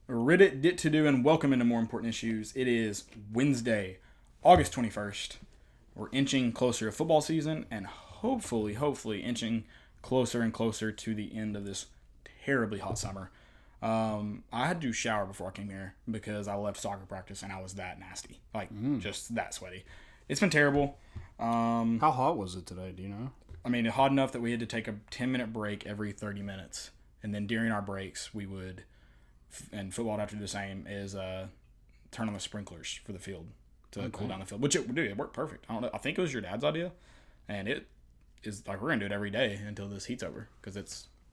Reddit dit to do and welcome into more important issues. It is Wednesday, August 21st. We're inching closer to football season and hopefully inching closer and closer to the end of this terribly hot summer. I had to shower before I came here because I left soccer practice and I was that nasty. Just that sweaty. It's been terrible. How hot was it today? Do you know? I mean, hot enough that we had to take a 10-minute break every 30 minutes. And then during our breaks, we would, and football would have to do the same, is turn on the sprinklers for the field to cool down the field. Which it worked perfect. I don't know. I think it was your dad's idea. And it is like we're going to do it every day until this heat's over because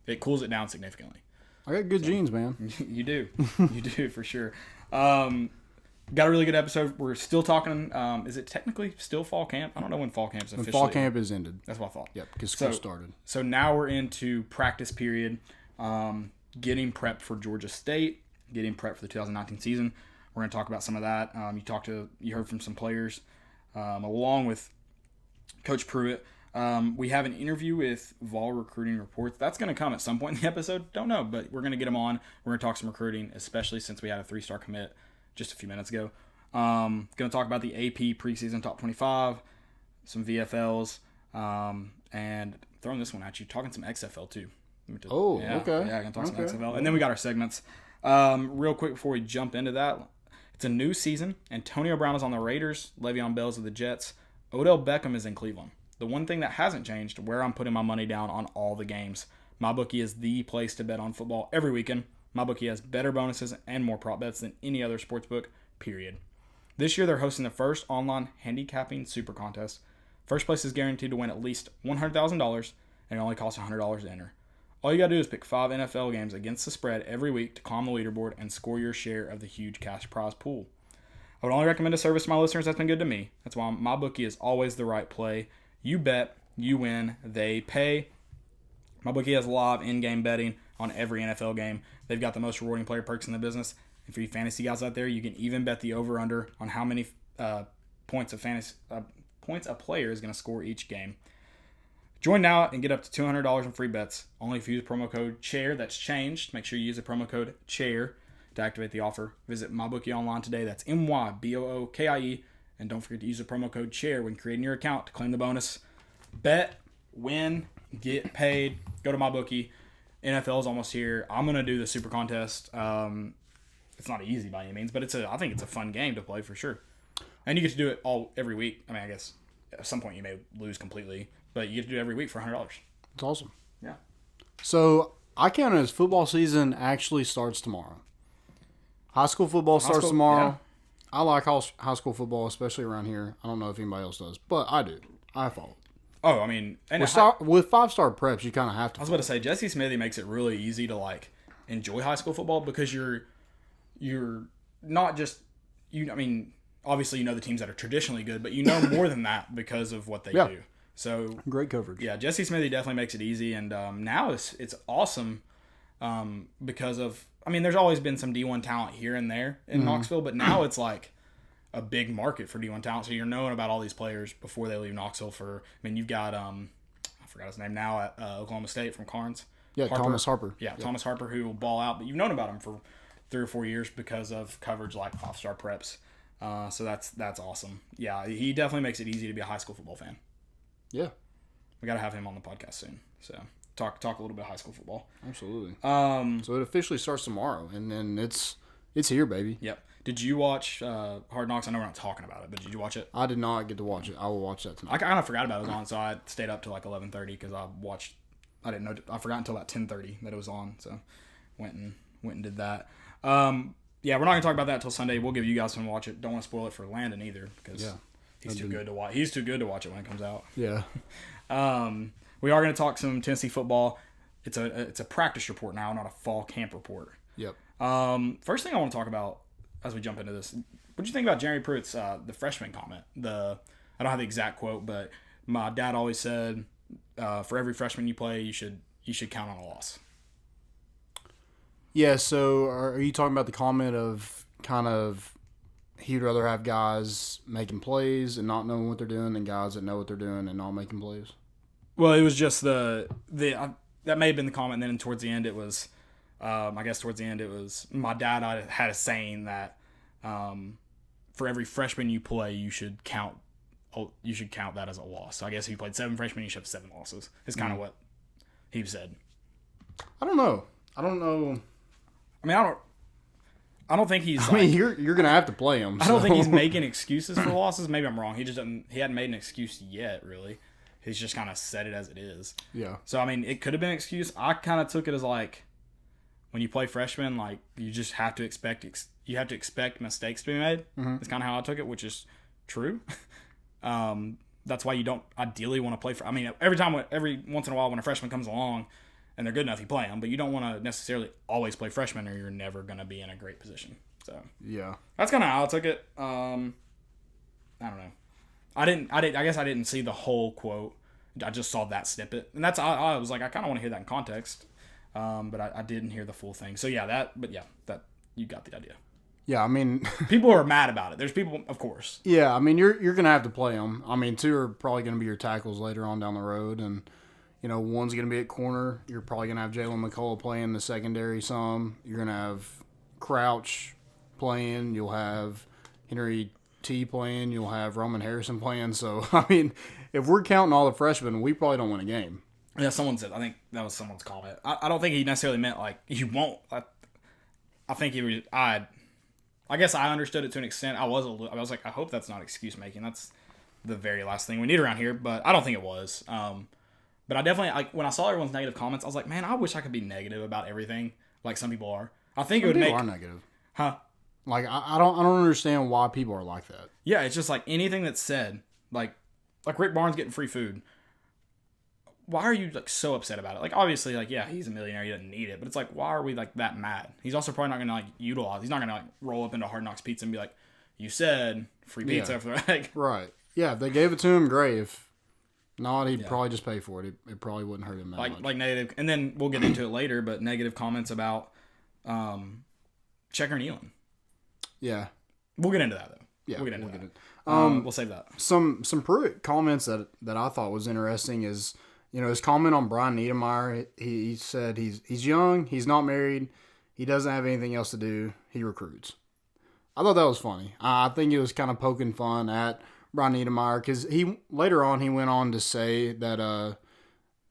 it cools it down significantly. I got good genes, man. You do. You do, for sure. Got a really good episode. We're still talking. Is it technically still fall camp? I don't know when fall camp's officially. When fall camp is ended. That's what I thought. Yep, because school started. So now we're into practice period, getting prepped for Georgia State, getting prepped for the 2019 season. We're going to talk about some of that. You heard from some players, along with Coach Pruitt. We have an interview with Vol recruiting reports. That's going to come at some point in the episode. Don't know, but we're going to get him on. We're going to talk some recruiting, especially since we had a 3-star commit just a few minutes ago. Going to talk about the AP preseason top 25, some VFLs, and throwing this one at you, talking some XFL too. Okay. Yeah, going to talk some XFL. And then we got our segments. Real quick before we jump into that, it's a new season. Antonio Brown is on the Raiders. Le'Veon Bell's of the Jets. Odell Beckham is in Cleveland. The one thing that hasn't changed, where I'm putting my money down on all the games. MyBookie is the place to bet on football every weekend. MyBookie has better bonuses and more prop bets than any other sportsbook, period. This year, they're hosting the first online handicapping super contest. First place is guaranteed to win at least $100,000, and it only costs $100 to enter. All you got to do is pick 5 NFL games against the spread every week to climb the leaderboard and score your share of the huge cash prize pool. I would only recommend a service to my listeners that's been good to me. That's why MyBookie is always the right play. You bet, you win, they pay. MyBookie has live in-game betting on every NFL game. They've got the most rewarding player perks in the business. And for you fantasy guys out there, you can even bet the over/under on how many points a player is going to score each game. Join now and get up to $200 in free bets. Only if you use promo code CHAIR. That's changed. Make sure you use the promo code CHAIR to activate the offer. Visit MyBookie online today. That's MyBookie. And don't forget to use the promo code CHAIR when creating your account to claim the bonus. Bet, win, get paid. Go to MyBookie. NFL is almost here. I'm going to do the super contest. It's not easy by any means, but I think it's a fun game to play for sure. And you get to do it every week. I mean, I guess at some point you may lose completely, but you get to do it every week for $100. It's awesome. Yeah. So I count it as football season actually starts tomorrow. High school football starts tomorrow. Yeah. I like high school football, especially around here. I don't know if anybody else does, but I do. I follow. Oh, I mean, and with 5-star preps, you kind of have to. I was about to say, Jesse Smithy makes it really easy to enjoy high school football because you're not just I mean, obviously the teams that are traditionally good, but you know more than that because of what they do. So great coverage. Yeah, Jesse Smithy definitely makes it easy, and now it's awesome because of. I mean, there's always been some D1 talent here and there in Knoxville, but now it's like a big market for D1 talent. So you're knowing about all these players before they leave Knoxville. You've got I forgot his name now at Oklahoma State from Carnes. Yeah, Thomas Harper. Yeah, Thomas Harper, who will ball out, but you've known about him for 3 or 4 years because of coverage like 5-star preps. So that's awesome. Yeah, he definitely makes it easy to be a high school football fan. Yeah, we got to have him on the podcast soon. So talk a little bit of high school football. Absolutely. So it officially starts tomorrow, and then it's here, baby. Yep. Did you watch Hard Knocks? I know we're not talking about it, but did you watch it? I did not get to watch it. I will watch that tonight. I kind of forgot about it was on, so I stayed up to 11:30 because I didn't know. I forgot until about 10:30 that it was on, so went and did that. Yeah, we're not gonna talk about that until Sunday. We'll give you guys some to watch it. Don't want to spoil it for Landon either because he's too good to watch. He's too good to watch it when it comes out. Yeah. We are gonna talk some Tennessee football. It's a practice report now, not a fall camp report. Yep. First thing I want to talk about as we jump into this, what do you think about Jeremy Pruitt's the freshman comment? I don't have the exact quote, but my dad always said, for every freshman you play, you should count on a loss. Yeah. So are you talking about the comment of kind of he'd rather have guys making plays and not knowing what they're doing than guys that know what they're doing and not making plays? Well, it was just that may have been the comment. And then towards the end, it was I guess towards the end, it was my dad had a saying that for every freshman you play, you should count that as a loss. So I guess if you played 7 freshmen, you should have 7 losses. Is kind of what he said. I don't know. I mean, I don't think he's. I mean, you're gonna have to play him. So. I don't think he's making excuses for losses. Maybe I'm wrong. He hadn't made an excuse yet. Really, he's just kind of said it as it is. Yeah. So I mean, it could have been an excuse. I kind of took it as like, when you play freshmen, like you just have to expect mistakes to be made. Mm-hmm. That's kind of how I took it, which is true. That's why you don't ideally want to play. I mean, every once in a while when a freshman comes along and they're good enough, you play them, but you don't want to necessarily always play freshmen, or you're never going to be in a great position. So yeah, that's kind of how I took it. I don't know. I guess I didn't see the whole quote. I just saw that snippet, and I was like, I kind of want to hear that in context. But I didn't hear the full thing. So that you got the idea. Yeah, I mean, people are mad about it. There's people, of course. Yeah, I mean, you're gonna have to play them. I mean, 2 are probably gonna be your tackles later on down the road, and one's gonna be at corner. You're probably gonna have Jalen McCullough playing the secondary some. You're gonna have Crouch playing. You'll have Henry T playing. You'll have Roman Harrison playing. So I mean, if we're counting all the freshmen, we probably don't win a game. Yeah, someone said. I think that was someone's comment. I don't think he necessarily meant like you won't. I think he was. I guess I understood it to an extent. I was like, I hope that's not excuse making. That's the very last thing we need around here. But I don't think it was. But I definitely, when I saw everyone's negative comments, I was like, man, I wish I could be negative about everything like some people are. I think it would make. People are negative. Huh? Like I don't understand why people are like that. Yeah, it's just like anything that's said, like Rick Barnes getting free food. Why are you like so upset about it? Like, obviously, like, yeah, he's a millionaire, he doesn't need it, but it's like, why are we like that mad? He's also probably not gonna like utilize. He's not gonna like roll up into Hard Knocks Pizza and be like, "You said free pizza for like." Right. Yeah, if they gave it to him, great. If not, he'd probably just pay for it. It probably wouldn't hurt him that much. Like negative, and then we'll get into it later, but negative comments about Checker Neyland. Yeah, we'll get into that though. Yeah, we'll get into that. We'll save that. Some Pruitt comments that I thought was interesting is. His comment on Brian Niedermeyer, he said he's young, he's not married, he doesn't have anything else to do, he recruits. I thought that was funny. I think it was kind of poking fun at Brian Niedermeyer because later on he went on to say that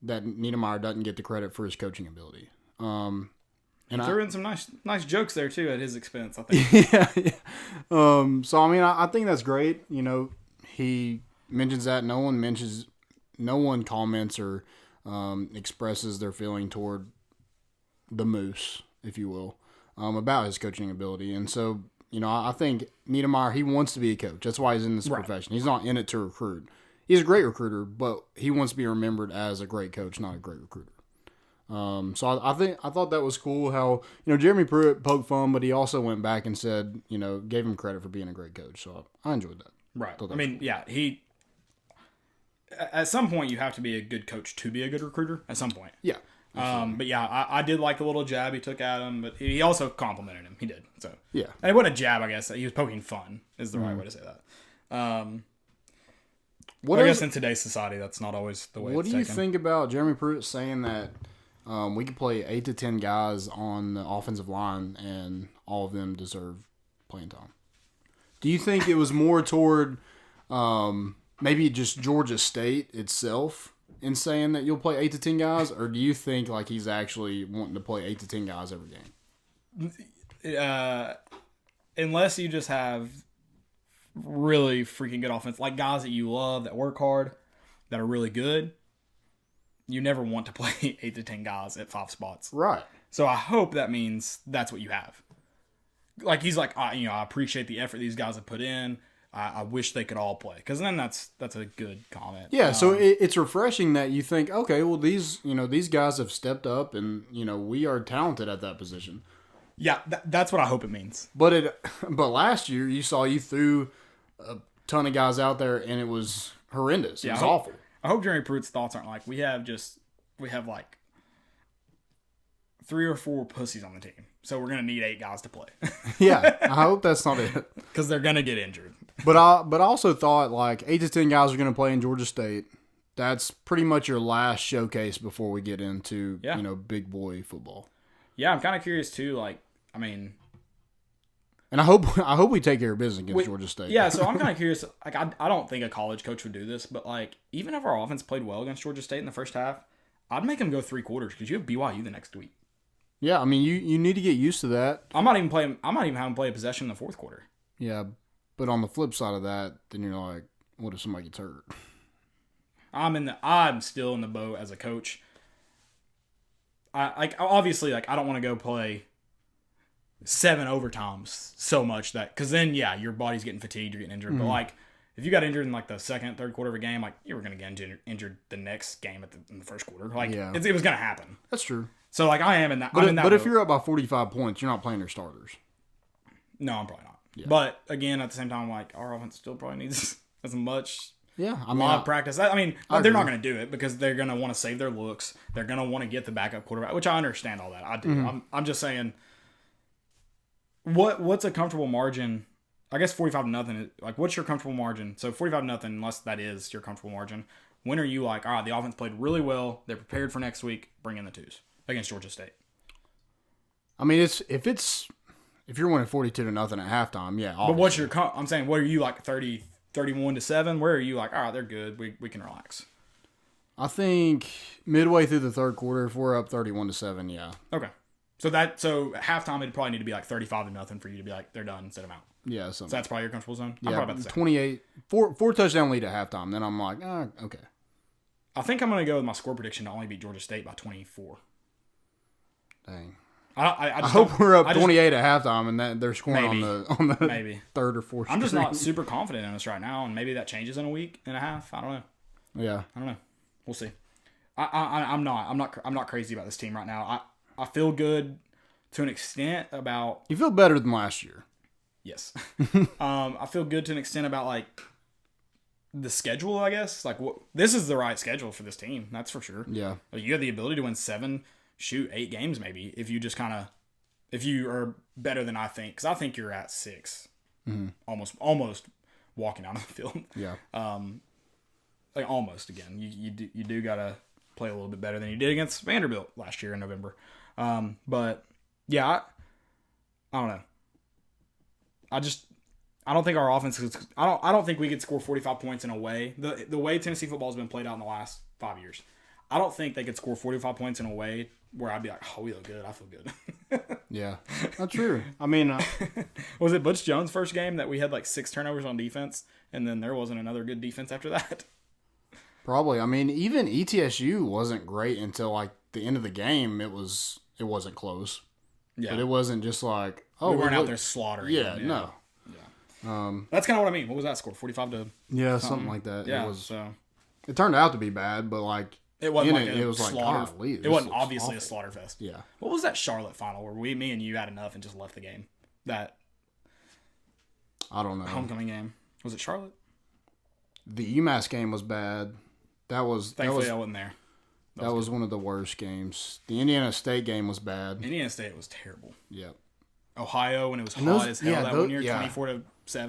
that Niedermeyer doesn't get the credit for his coaching ability. He threw in some nice jokes there too at his expense, I think. Yeah. So I mean, I think that's great. He mentions that no one comments or expresses their feeling toward the Moose, if you will, about his coaching ability. And so, I think Niedermeyer, he wants to be a coach. That's why he's in this profession. He's not in it to recruit. He's a great recruiter, but he wants to be remembered as a great coach, not a great recruiter. So I thought that was cool how, Jeremy Pruitt poked fun, but he also went back and said, gave him credit for being a great coach. So I enjoyed that. Right. I mean, cool. Yeah, at some point, you have to be a good coach to be a good recruiter. At some point, yeah. But yeah, I did like the little jab he took at him, but he also complimented him. He did. So yeah, and it wasn't a jab. I guess he was poking fun is the right way to say that. I guess in today's society, that's not always the way. What do you think about Jeremy Pruitt saying that we could play 8 to 10 guys on the offensive line and all of them deserve playing time? Do you think it was more toward? Maybe just Georgia State itself in saying that you'll play 8 to 10 guys, or do you think like he's actually wanting to play 8 to 10 guys every game? Unless you just have really freaking good offense, like guys that you love that work hard, that are really good, you never want to play 8 to 10 guys at 5 spots. Right. So I hope that means that's what you have. Like he's like, I appreciate the effort these guys have put in. I wish they could all play, because then that's a good comment. Yeah, so it's refreshing that you think, okay, well these guys have stepped up, and we are talented at that position. Yeah, that's what I hope it means. But last year you threw a ton of guys out there, and it was horrendous. It was awful. I hope Jeremy Pruitt's thoughts aren't like we have like 3 or 4 pussies on the team, so we're gonna need 8 guys to play. Yeah, I hope that's not it, because they're gonna get injured. But I also thought like 8 to 10 guys are going to play in Georgia State. That's pretty much your last showcase before we get into big boy football. Yeah, I'm kind of curious too. Like, I mean, and I hope we take care of business against Georgia State. Yeah, so I'm kind of curious. Like, I don't think a college coach would do this, but like, even if our offense played well against Georgia State in the first half, I'd make them go 3 quarters because you have BYU the next week. Yeah, I mean, you need to get used to that. I'm not even having them play a possession in the fourth quarter. Yeah, but on the flip side of that, then you're like, what if somebody gets hurt? I'm still in the boat as a coach. Obviously, like, I don't want to go play 7 overtimes so much that, because then your body's getting fatigued, you're getting injured. But like, if you got injured in like the second, third quarter of a game, like, you were gonna get injured the next game in the first quarter. Like, it was gonna happen. That's true. So like, I am in that. But if you're up by 45 points, you're not playing your starters. No, I'm probably not. Yeah. But again, at the same time, like, our offense still probably needs as much. Yeah, I mean, a lot of practice. I mean, they're not going to do it because they're going to want to save their looks. They're going to want to get the backup quarterback, which I understand all that. I do. Mm-hmm. I'm just saying, what's a comfortable margin? I guess 45-0. Like, what's your comfortable margin? So 45-0, unless that is your comfortable margin. When are you like, all right, the offense played really well. They're prepared for next week. Bring in the 2s against Georgia State. I mean, if you're winning 42-0 at halftime, yeah. Obviously. But what's your? I'm saying, what are you like 31-7? Where are you like, all right, they're good. We can relax. I think midway through the third quarter, if we're up 31-7, yeah. Okay. So at halftime, it'd probably need to be like 35-0 for you to be like, they're done and set them out. Yeah. So that's probably your comfortable zone? Yeah, I'm probably about the same. 28, four touchdown lead at halftime. Then I'm like, okay. I think I'm going to go with my score prediction to only beat Georgia State by 24. Dang. I hope we're up 28 at halftime and that they're scoring on the maybe third or fourth. I'm just not super confident in us right now, and maybe that changes in a week and a half. I don't know. Yeah, I don't know. We'll see. I'm not crazy about this team right now. I feel good to an extent about. You feel better than last year. Yes. I feel good to an extent about like the schedule. I guess like this is the right schedule for this team. That's for sure. Yeah. Like, you have the ability to win 8 games maybe if you just if you are better than I think, because I think you're at 6, almost walking out of the field. Yeah. Like almost again. You do gotta play a little bit better than you did against Vanderbilt last year in November. But yeah, I don't know. I don't think our offense is. I don't think we could score 45 points in a way. The way Tennessee football has been played out in the last 5 years. I don't think they could score 45 points in a way where I'd be like, oh, we look good. I feel good. Yeah, that's true. I mean, was it Butch Jones' first game that we had like 6 turnovers on defense, and then there wasn't another good defense after that? Probably. I mean, even ETSU wasn't great until like the end of the game. It wasn't close. Yeah, but it wasn't just like, oh, we weren't out there slaughtering. Yeah, no. Yeah. That's kind of what I mean. What was that score? 45 to. Yeah, something like that. Yeah. It turned out to be bad, but like. It wasn't it was slaughter. Like, it wasn't obviously a slaughter fest. Yeah. What was that Charlotte final where me and you had enough and just left the game? That. I don't know. Homecoming game. Was it Charlotte? The UMass game was bad. Thankfully, I wasn't there. That was one of the worst games. The Indiana State game was bad. Indiana State was terrible. Yep. Ohio, when it was hot as hell that 1 year, 24-7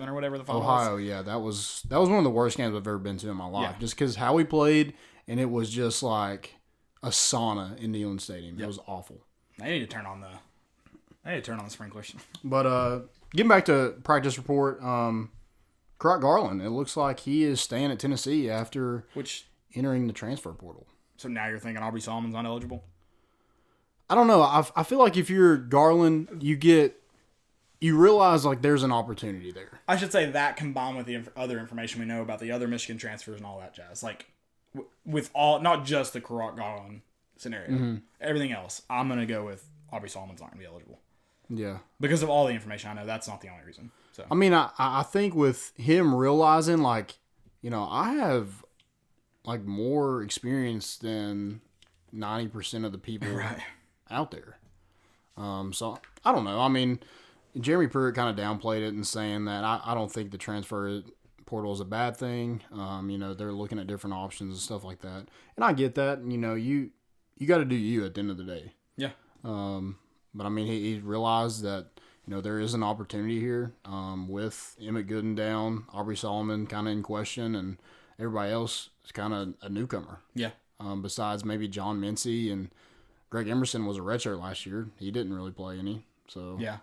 or whatever the final was. Ohio, yeah, that was one of the worst games I've ever been to in my life. Yeah. Just because how we played, and it was just like a sauna in Neyland Stadium. Yep. It was awful. They need to turn on the sprinklers. But getting back to practice report, Croc Garland, it looks like he is staying at Tennessee after entering the transfer portal. So now you're thinking Aubrey Solomon's not eligible? I don't know. I feel like if you're Garland, you realize like there's an opportunity there. I should say that combined with the other information we know about the other Michigan transfers and all that jazz. Like with all, not just the Croc Garland scenario, everything else, I'm going to go with Aubrey Solomon's not going to be eligible. Yeah. Because of all the information I know, that's not the only reason. So I mean, I think with him realizing like, I have like more experience than 90% of the people out there. So I don't know. I mean, Jeremy Pruitt kind of downplayed it and saying that I don't think the transfer portal is a bad thing. They're looking at different options and stuff like that. And I get that. You got to do you at the end of the day. Yeah. But I mean, he realized that, there is an opportunity here with Emmett Gooden down, Aubrey Solomon kind of in question, and everybody else is kind of a newcomer. Yeah. Besides maybe John Mincy and Greg Emerson was a redshirt last year. He didn't really play any. So yeah, I'm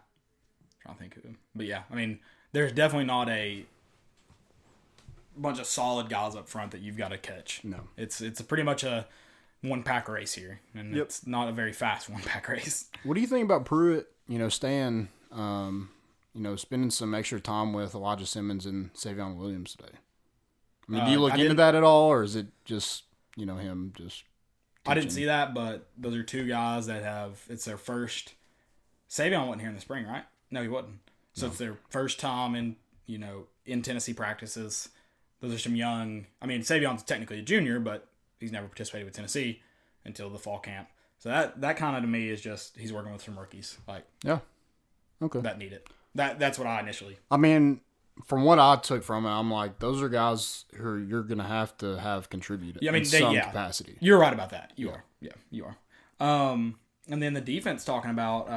trying to think of him. But yeah, I mean, there's definitely not a bunch of solid guys up front that you've got to catch. No, it's pretty much a one pack race here, and it's not a very fast one pack race. What do you think about Pruitt? Staying, spending some extra time with Elijah Simmons and Savion Williams today. I mean, do you look into that at all, or is it just him just? I didn't see that, but those are two guys that it's their first. Savion wasn't here in the spring, right? No, he wasn't. So it's their first time in Tennessee practices. Those are some young. I mean, Savion's technically a junior, but he's never participated with Tennessee until the fall camp. So that kind of to me is just he's working with some rookies that need it. That's what I initially. I mean, from what I took from it, I'm like, those are guys who you're going to have contributed in some capacity. You're right about that. You are. Yeah, you are. And then the defense talking about,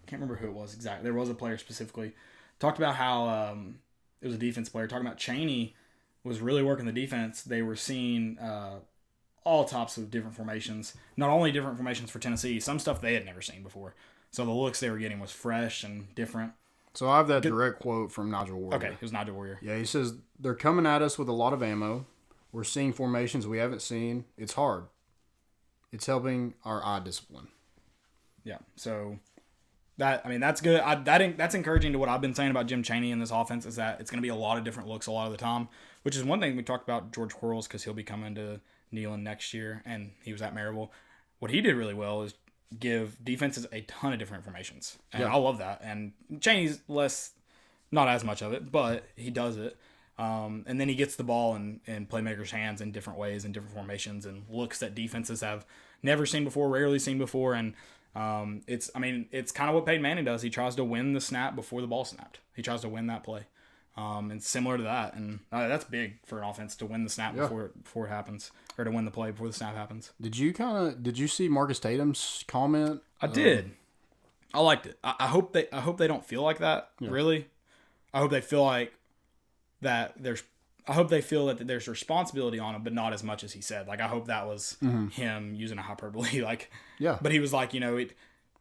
can't remember who it was exactly. There was a player specifically. Talked about how it was a defense player. Talking about Chaney was really working the defense. They were seeing all types of different formations. Not only different formations for Tennessee, some stuff they had never seen before. So the looks they were getting was fresh and different. So I have that direct quote from Nigel Warrior. Okay, it was Nigel Warrior. Yeah, he says, they're coming at us with a lot of ammo. We're seeing formations we haven't seen. It's hard. It's helping our eye discipline. Yeah, so that's good. That's encouraging to what I've been saying about Jim Chaney in this offense is that it's going to be a lot of different looks a lot of the time, which is one thing we talked about George Quarles because he'll be coming to Neyland next year, and he was at Maryville. What he did really well is give defenses a ton of different formations, and I love that. And Chaney's not as much of it, but he does it. And then he gets the ball in playmakers' hands in different ways, in different formations, and looks that defenses have never seen before, rarely seen before. And it's kind of what Peyton Manning does. He tries to win the snap before the ball snapped. He tries to win that play. And similar to that, and that's big for an offense to win the snap before it happens, or to win the play before the snap happens. Did you see Marcus Tatum's comment? I did. I liked it. I hope they don't feel like that. Yeah. Really, I hope they feel like that. I hope they feel that there's responsibility on him, but not as much as he said. Like I hope that was him using a hyperbole. But he was like, it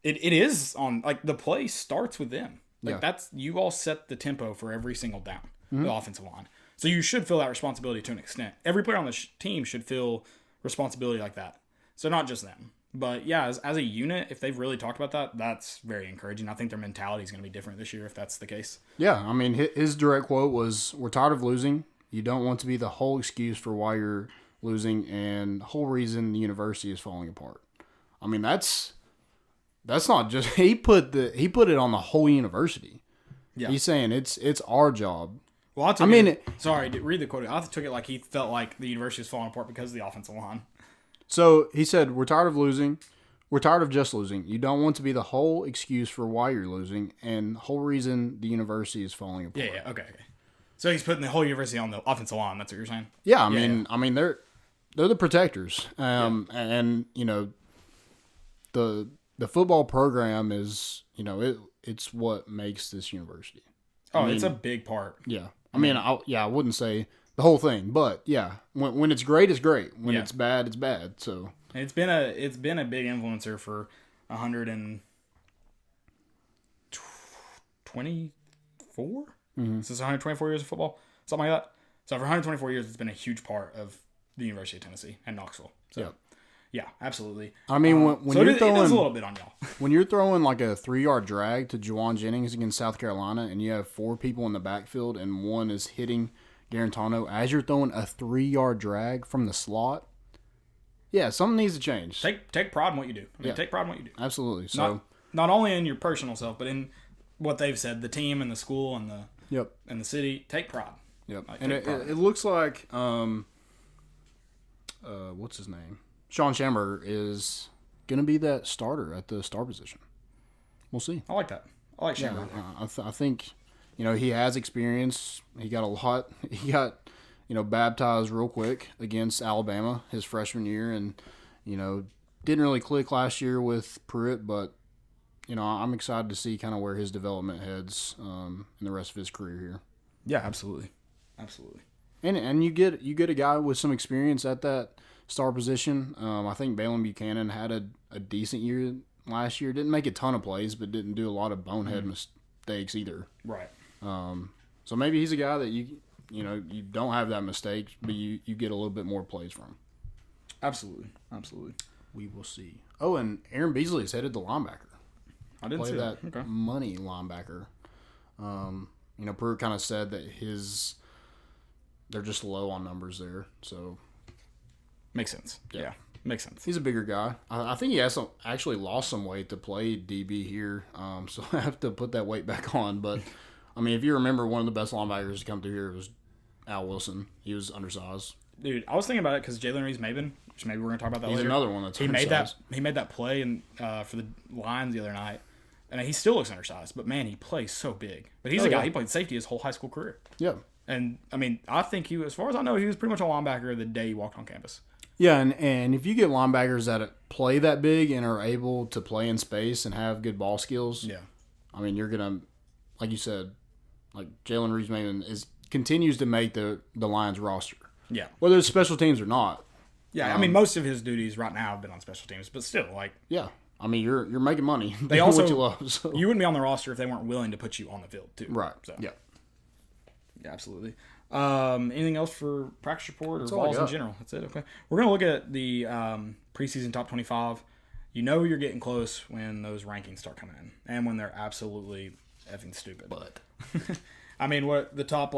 is on the play starts with them. That's you all set the tempo for every single down, the offensive line. So you should feel that responsibility to an extent. Every player on the team should feel responsibility like that. So not just them. But yeah, as a unit, if they've really talked about that, that's very encouraging. I think their mentality is going to be different this year if that's the case. Yeah, I mean, his direct quote was, "We're tired of losing. You don't want to be the whole excuse for why you're losing and the whole reason the university is falling apart." I mean, that's not just he put it on the whole university. Yeah. He's saying it's our job. Well, sorry, read the quote. I took it like he felt like the university was falling apart because of the offensive line. So he said, "We're tired of losing. We're tired of just losing. You don't want to be the whole excuse for why you're losing and the whole reason the university is falling apart." Yeah, okay. So he's putting the whole university on the offensive line. That's what you're saying? Yeah, I mean they're the protectors, and the football program is it's what makes this university. It's a big part. Yeah, I wouldn't say the whole thing, but yeah, when it's great, it's great. When it's bad, it's bad. So it's been a big influencer for 124. Since 124 years of football, something like that. So for 124 years, it's been a huge part of the University of Tennessee and Knoxville. So yeah, absolutely. I mean, when so you're throwing, it is a little bit on y'all. When you're throwing like a 3-yard drag to Juwan Jennings against South Carolina, and you have 4 people in the backfield, and one is hitting Garantano as you're throwing a 3-yard drag from the slot. Yeah, something needs to change. Take pride in what you do. Take pride in what you do. Absolutely. So not only in your personal self, but in what they've said, the team and the school and the and the city. Take pride. Yep. And it looks like what's his name? Sean Schamberger is going to be that starter at the star position. We'll see. I like that. I like Schamberger. I think he has experience. He got baptized real quick against Alabama his freshman year, and didn't really click last year with Pruitt, but I'm excited to see kind of where his development heads in the rest of his career here. Yeah, absolutely. And you get a guy with some experience at that star position. I think Balen Buchanan had a decent year last year. Didn't make a ton of plays, but didn't do a lot of bonehead mistakes either. Right. So maybe he's a guy that you don't have that mistake, but you get a little bit more plays from. Absolutely. We will see. Oh, and Aaron Beasley is headed to linebacker. I didn't see that. Okay. Money linebacker. Pruitt kind of said that they're just low on numbers there, so makes sense. Yeah, makes sense. He's a bigger guy. I think he has actually lost some weight to play DB here, so I have to put that weight back on. But I mean, if you remember, one of the best linebackers to come through here was Al Wilson. He was undersized. Dude, I was thinking about it because Jalen Reeves-Maybin, which maybe we're going to talk about that later. He's another one that's undersized. He made that play for the Lions the other night, and he still looks undersized. But man, he plays so big. But he's a guy. He played safety his whole high school career. Yeah. And I mean, I think as far as I know, he was pretty much a linebacker the day he walked on campus. Yeah, and if you get linebackers that play that big and are able to play in space and have good ball skills, I mean, you're gonna, like you said, like Jalen Reeves-Maybin continues to make the Lions roster. Yeah. Whether it's special teams or not. Yeah, I mean, most of his duties right now have been on special teams, but still, like. Yeah. I mean, you're making money. They also, what you love. So. You wouldn't be on the roster if they weren't willing to put you on the field, too. Right. So. Yeah. Yeah, absolutely. Anything else for practice report or Vols in general? That's it. Okay. We're going to look at the preseason top 25. You know you're getting close when those rankings start coming in and when they're absolutely effing stupid. But. I mean, what the top,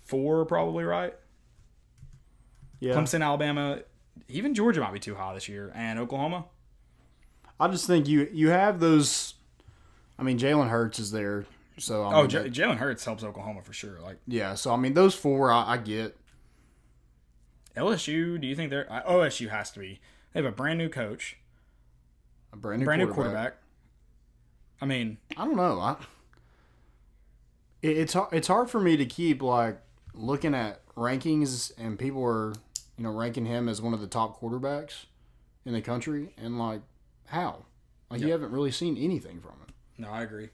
4 probably, right? Yeah. Clemson, Alabama, even Georgia might be too high this year, and Oklahoma. I just think you have those. I mean, Jalen Hurts is there, so Jalen Hurts helps Oklahoma for sure. So I mean, those 4 I get. LSU, do you think they're OSU has to be? They have a brand new coach, a brand new quarterback. I mean, I don't know. It's hard for me to keep looking at rankings and people are ranking him as one of the top quarterbacks in the country and how you haven't really seen anything from him. No, I agree.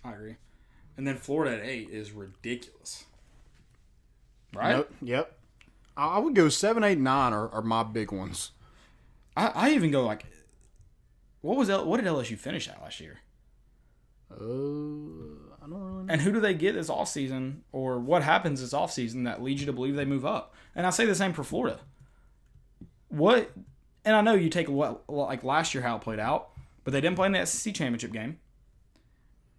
And then Florida at 8 is ridiculous, right? Nope. Yep. I would go 7, 8, 9 are my big ones. I even go what did LSU finish at last year? I don't really know. And who do they get this offseason, or what happens this offseason that leads you to believe they move up? And I say the same for Florida. What? And I know you take last year how it played out, but they didn't play in the SEC championship game.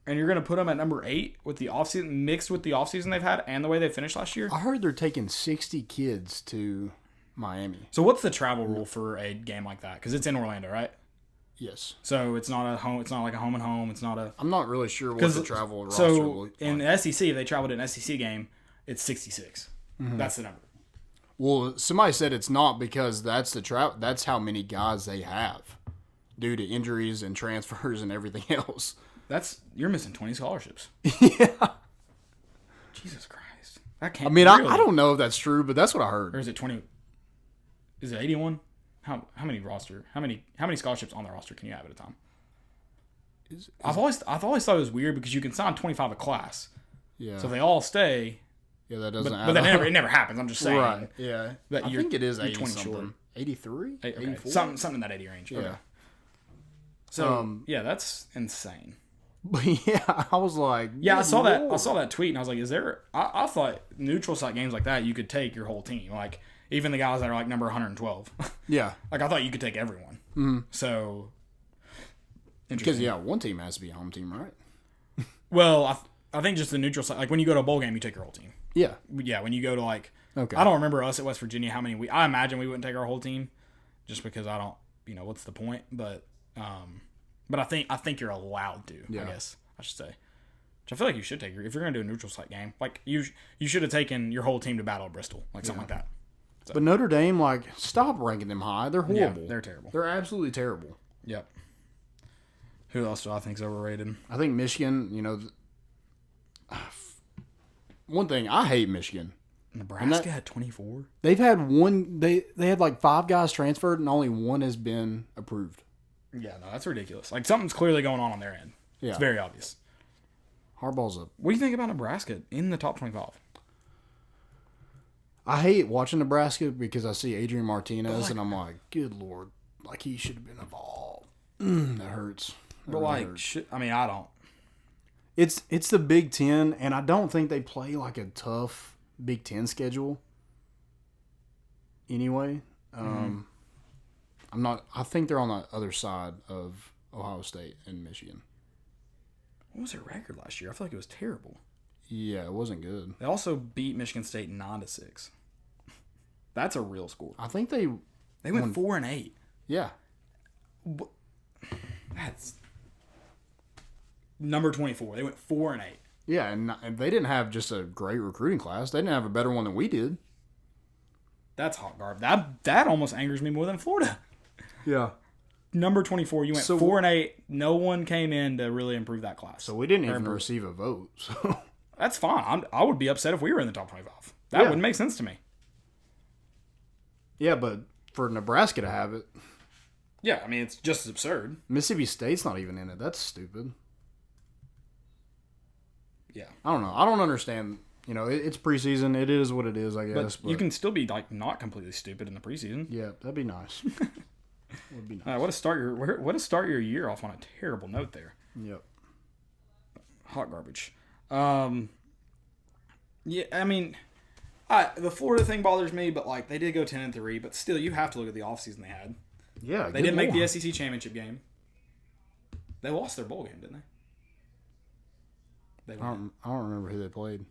And you're going to put them at number 8 with the offseason mixed with the offseason they've had and the way they finished last year? I heard they're taking 60 kids to Miami. So what's the travel rule for a game like that? Because it's in Orlando, right? Yes. So it's not a home. It's not like a home and home. It's not a. I'm not really sure what the travel roster will like. In the SEC, if they traveled to an SEC game, it's 66. Mm-hmm. That's the number. Well, somebody said it's not because that's That's how many guys they have, due to injuries and transfers and everything else. You're missing 20 scholarships. Yeah. Jesus Christ. That can't. I mean, really. I don't know if that's true, but that's what I heard. Or is it 20? Is it 81? How many scholarships on the roster can you have at a time? I've always thought it was weird because you can sign 25 a class. Yeah. So if they all stay. Yeah, that doesn't. But it never happens. I'm just saying. Right. Yeah. I think it is 80 something. 83, 84, something in that 80 range. Yeah. Okay. So that's insane. But yeah, I was like, yeah, I saw that tweet and I was like, is there? I thought neutral site games like that you could take your whole team, even the guys that are number 112. Yeah. I thought you could take everyone. Mm-hmm. So, because one team has to be a home team, right? Well, I think just the neutral site, when you go to a bowl game, you take your whole team. Yeah. Yeah, when you go to okay. I don't remember us at West Virginia I imagine we wouldn't take our whole team, just because I don't, what's the point? But I think you're allowed to. Yeah. I guess I should say. Which I feel like you should take if you're going to do a neutral site game. You should have taken your whole team to Battle of Bristol, something like that. So. But Notre Dame, stop ranking them high. They're horrible. Yeah, they're terrible. They're absolutely terrible. Yep. Who else do I think is overrated? I think Michigan, one thing, I hate Michigan. Nebraska had 24? They've had one, they had 5 guys transferred and only one has been approved. Yeah, no, that's ridiculous. Something's clearly going on their end. Yeah. It's very obvious. Harbaugh's up. What do you think about Nebraska in the top 25? I hate watching Nebraska because I see Adrian Martinez and I'm like, good Lord, like he should have been involved. That hurts. But like, I don't. It's the Big Ten, and I don't think they play like a tough Big Ten schedule. Anyway, I think they're on the other side of Ohio State and Michigan. What was their record last year? I feel like it was terrible. Yeah, it wasn't good. They also beat Michigan State 9-6. That's a real score. I think they went 4-8. Yeah, that's number 24. They went 4-8. Yeah, and they didn't have just a great recruiting class. They didn't have a better one than we did. That's hot garbage. That almost angers me more than Florida. Yeah. Number 24, you went 4-8. No one came in to really improve that class. So we didn't even receive a vote. So that's fine. I would be upset if we were in the top 25. That wouldn't make sense to me. Yeah, but for Nebraska to have it. Yeah, I mean, it's just as absurd. Mississippi State's not even in it. That's stupid. Yeah. I don't know. I don't understand. You know, it's preseason. It is what it is, I guess. But you can still be like not completely stupid in the preseason. Yeah, that'd be nice. Would be nice. Way to start your year off on a terrible note there. Yep. Hot garbage. Yeah, I mean, the Florida thing bothers me, but like they did go 10-3, but still, you have to look at the offseason they had. Yeah, they didn't make the SEC championship game. They lost their bowl game, didn't they? I don't remember who they played. Who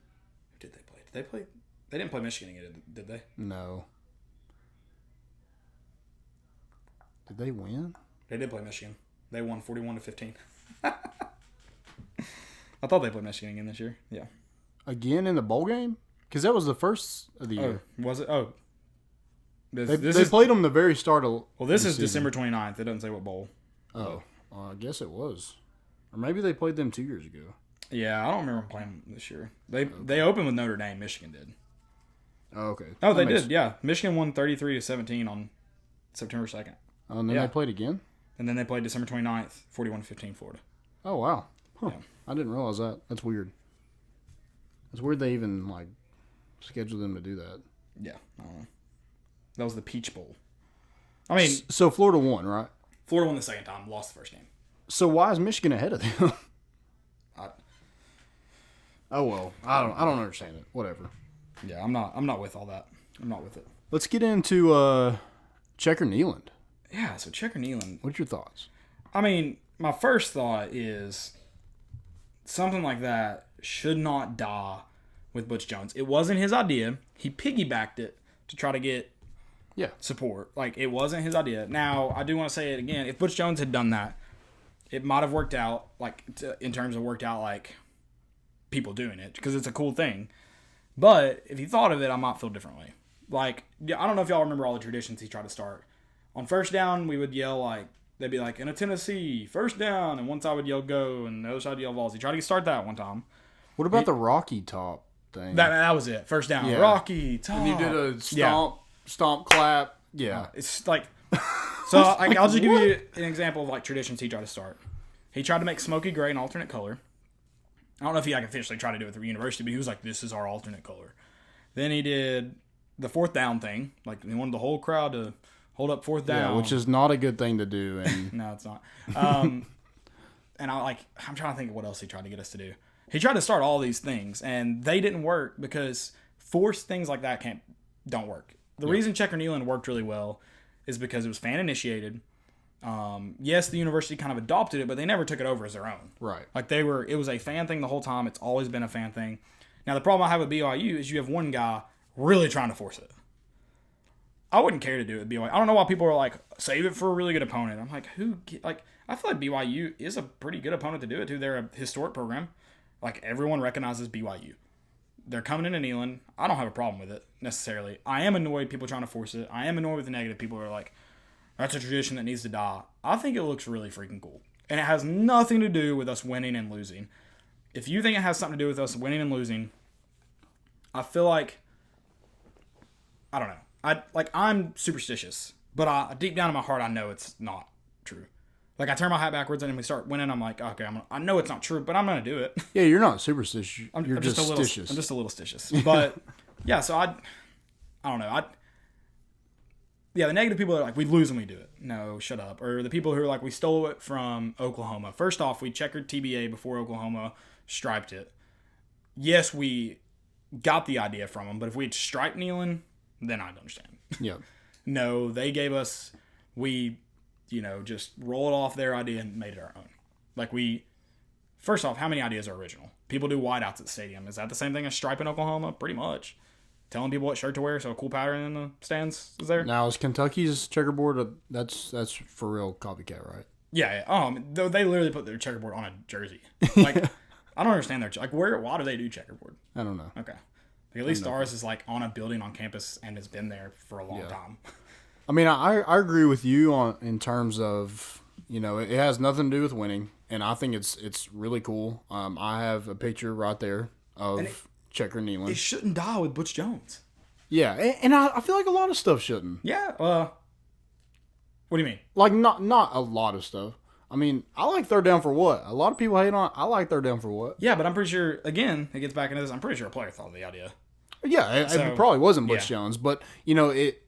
did they play? They didn't play Michigan again, did they? No. Did they win? They did play Michigan. They won 41-15. I thought they played Michigan again this year. Yeah. Again in the bowl game? Because that was the first of the year. Was it? Oh. They played them the very start of. Well, this is December 29th. It doesn't say what bowl. Oh. I guess it was. Or maybe they played them 2 years ago. Yeah, I don't remember them playing this year. They opened with Notre Dame. Michigan did. Oh, okay. Oh, they did. Yeah. Michigan won 33-17 on September 2nd. Oh, and then they played again? And then they played December 29th, 41-15 Florida. Oh, wow. Huh. Yeah. I didn't realize that. That's weird. It's weird they even, scheduled them to do that. Yeah. I don't know. That was the Peach Bowl. I mean... So Florida won, right? Florida won the second time, lost the first game. So why is Michigan ahead of them? Oh, well. I don't understand it. Whatever. Yeah, I'm not with all that. I'm not with it. Let's get into Checker Neyland. Yeah, so Checker Neyland. What's your thoughts? I mean, my first thought is something like that should not die with Butch Jones. It wasn't his idea. He piggybacked it to try to get support. Like, it wasn't his idea. Now, I do want to say it again. If Butch Jones had done that, it might have worked out, in terms of worked out, people doing it, because it's a cool thing. But if he thought of it, I might feel differently. I don't know if y'all remember all the traditions he tried to start. On first down, we would yell, they'd be in a Tennessee, first down, and one side would yell go, and the other side would yell Vols. He tried to start that one time. What about the Rocky Top thing? That was it. First down, Rocky Top. And you did a stomp, clap. Yeah. It's so I'll just give you an example of traditions he tried to start. He tried to make Smoky Gray an alternate color. I don't know if he officially tried to do it with the university, but he was like, this is our alternate color. Then he did the fourth down thing. He wanted the whole crowd to hold up fourth down. Yeah, which is not a good thing to do. And no, it's not. And I'm trying to think of what else he tried to get us to do. He tried to start all these things, and they didn't work because forced things like that don't work. The reason Checker Neyland worked really well is because it was fan initiated. Yes, the university kind of adopted it, but they never took it over as their own. Right. It was a fan thing the whole time. It's always been a fan thing. Now, the problem I have with BYU is you have one guy really trying to force it. I wouldn't care to do it at BYU. I don't know why people are save it for a really good opponent. I'm I feel like BYU is a pretty good opponent to do it to. They're a historic program. Everyone recognizes BYU. They're coming into Neyland. I don't have a problem with it, necessarily. I am annoyed people trying to force it. I am annoyed with the negative people who are that's a tradition that needs to die. I think it looks really freaking cool. And it has nothing to do with us winning and losing. If you think it has something to do with us winning and losing, I feel I don't know. I'm superstitious. But deep down in my heart, I know it's not true. I turn my hat backwards and we start winning. I'm okay, I know it's not true, but I'm going to do it. Yeah, you're not superstitious. I'm just just a little stitious. I'm just a little stitious. But, yeah, so I don't know. The negative people are like, we lose when we do it. No, shut up. Or the people who are like, we stole it from Oklahoma. First off, we checkered TBA before Oklahoma striped it. Yes, we got the idea from them, but if we had striped Neyland, then I'd understand. Yeah. No, they gave us, we, just rolled off their idea and made it our own. Like first off, how many ideas are original? People do wideouts at the stadium. Is that the same thing as striping Oklahoma? Pretty much. Telling people what shirt to wear so a cool pattern in the stands is there. Now, is Kentucky's checkerboard, that's for real copycat, right? Yeah. They literally put their checkerboard on a jersey. Like, I don't understand their, like, why do they do checkerboard? I don't know. Okay. Like, at least ours is, like, on a building on campus and has been there for a long time. I mean, I agree with you in terms of, it has nothing to do with winning, and I think it's really cool. I have a picture right there of Checker Neyland. It shouldn't die with Butch Jones. Yeah, and I feel like a lot of stuff shouldn't. Yeah, what do you mean? Like, not a lot of stuff. I mean, I like third down for what? A lot of people hate on it. I like third down for what? Yeah, but I'm pretty sure, again, it gets back into this, I'm pretty sure a player thought of the idea. Yeah, it probably wasn't Butch Jones, but,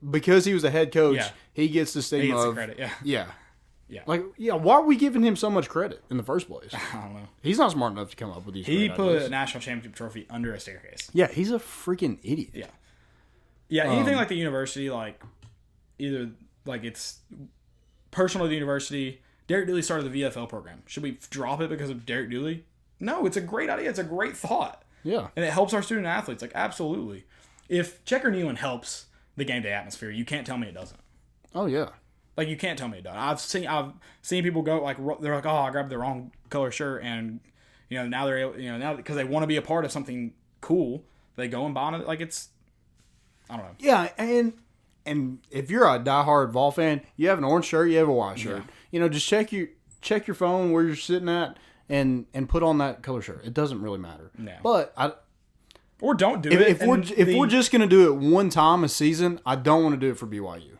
because he was a head coach, he gets the stigma he gets the of... credit, Yeah. Like, why are we giving him so much credit in the first place? I don't know. He's not smart enough to come up with these He put ideas. a national championship trophy under a staircase. Yeah, he's a freaking idiot. Yeah. Yeah, anything like the university, like, either, like, it's personal to the university. Derek Dooley started the VFL program. Should we drop it because of Derek Dooley? No, it's a great idea. It's a great thought. Yeah. And it helps our student athletes. Like, absolutely. If Checker Neyland helps the game day atmosphere, you can't tell me it doesn't. Oh, yeah. Like, you can't tell me it doesn't. I've seen people go, like, they're like, oh, I grabbed the wrong color shirt, and, now they're able, now because they want to be a part of something cool, they go and buy it. Like, it's, I don't know. Yeah, and if you're a diehard Vol fan, you have an orange shirt, you have a white shirt. Yeah. Just check your phone where you're sitting at and put on that color shirt. It doesn't really matter. No. But or don't do it. it. If we're just gonna do it one time a season, I don't want to do it for BYU.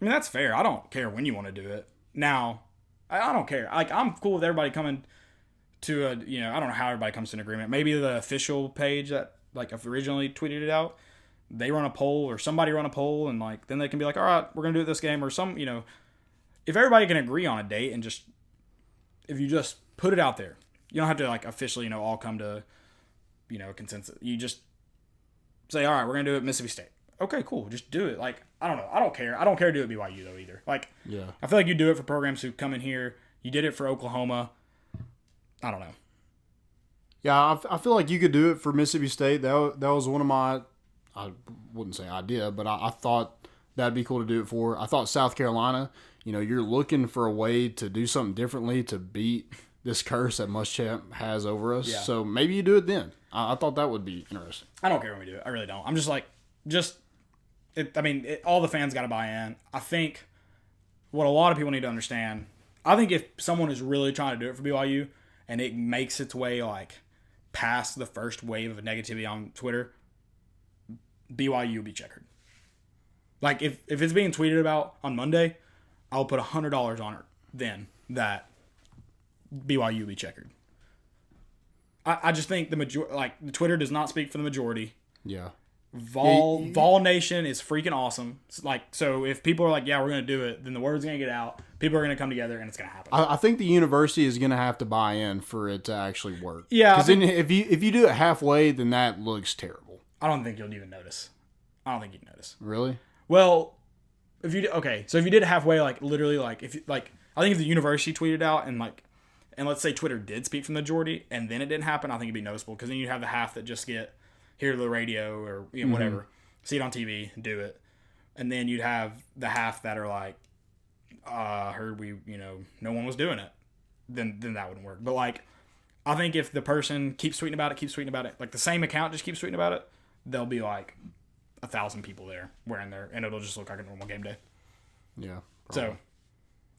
I mean, that's fair. I don't care when you want to do it. Now, I don't care. Like, I'm cool with everybody coming to a, I don't know how everybody comes to an agreement. Maybe the official page that, like, originally tweeted it out, they run a poll or somebody run a poll, and, like, then they can be like, all right, we're going to do it this game, or some, if everybody can agree on a date and just, if you just put it out there, you don't have to, like, officially, all come to, consensus. You just say, all right, we're going to do it Mississippi State. Okay, cool. Just do it. Like, I don't know. I don't care. I don't care to do it BYU, though, either. Like, yeah. I feel like you do it for programs who come in here. You did it for Oklahoma. I don't know. Yeah, I feel like you could do it for Mississippi State. That was one of my, I wouldn't say idea, but I thought that'd be cool to do it for. I thought South Carolina, you're looking for a way to do something differently to beat this curse that Muschamp has over us. Yeah. So maybe you do it then. I thought that would be interesting. I don't care when we do it. I really don't. I'm just like, all the fans got to buy in. I think what a lot of people need to understand, I think if someone is really trying to do it for BYU and it makes its way, like, past the first wave of negativity on Twitter, BYU will be checkered. Like, if it's being tweeted about on Monday, I'll put $100 on it then that BYU will be checkered. I just think the Twitter does not speak for the majority. Yeah. Vol Nation is freaking awesome. So if people are like, yeah, we're going to do it, then the word's going to get out. People are going to come together, and it's going to happen. I think the university is going to have to buy in for it to actually work. Yeah. Because then if you do it halfway, then that looks terrible. I don't think you'll even notice. I don't think you'd notice. Really? Well, so if you did it halfway, like, literally, like, I think if the university tweeted out and let's say Twitter did speak from the majority, and then it didn't happen, I think it'd be noticeable, because then you'd have the half that just hear the radio or whatever, see it on TV, do it, and then you'd have the half that are like, heard we, no one was doing it, then that wouldn't work. But, like, I think if the person keeps tweeting about it, like the same account just keeps tweeting about it, there'll be like 1,000 people there wearing their, and it'll just look like a normal game day. Yeah. Probably. So,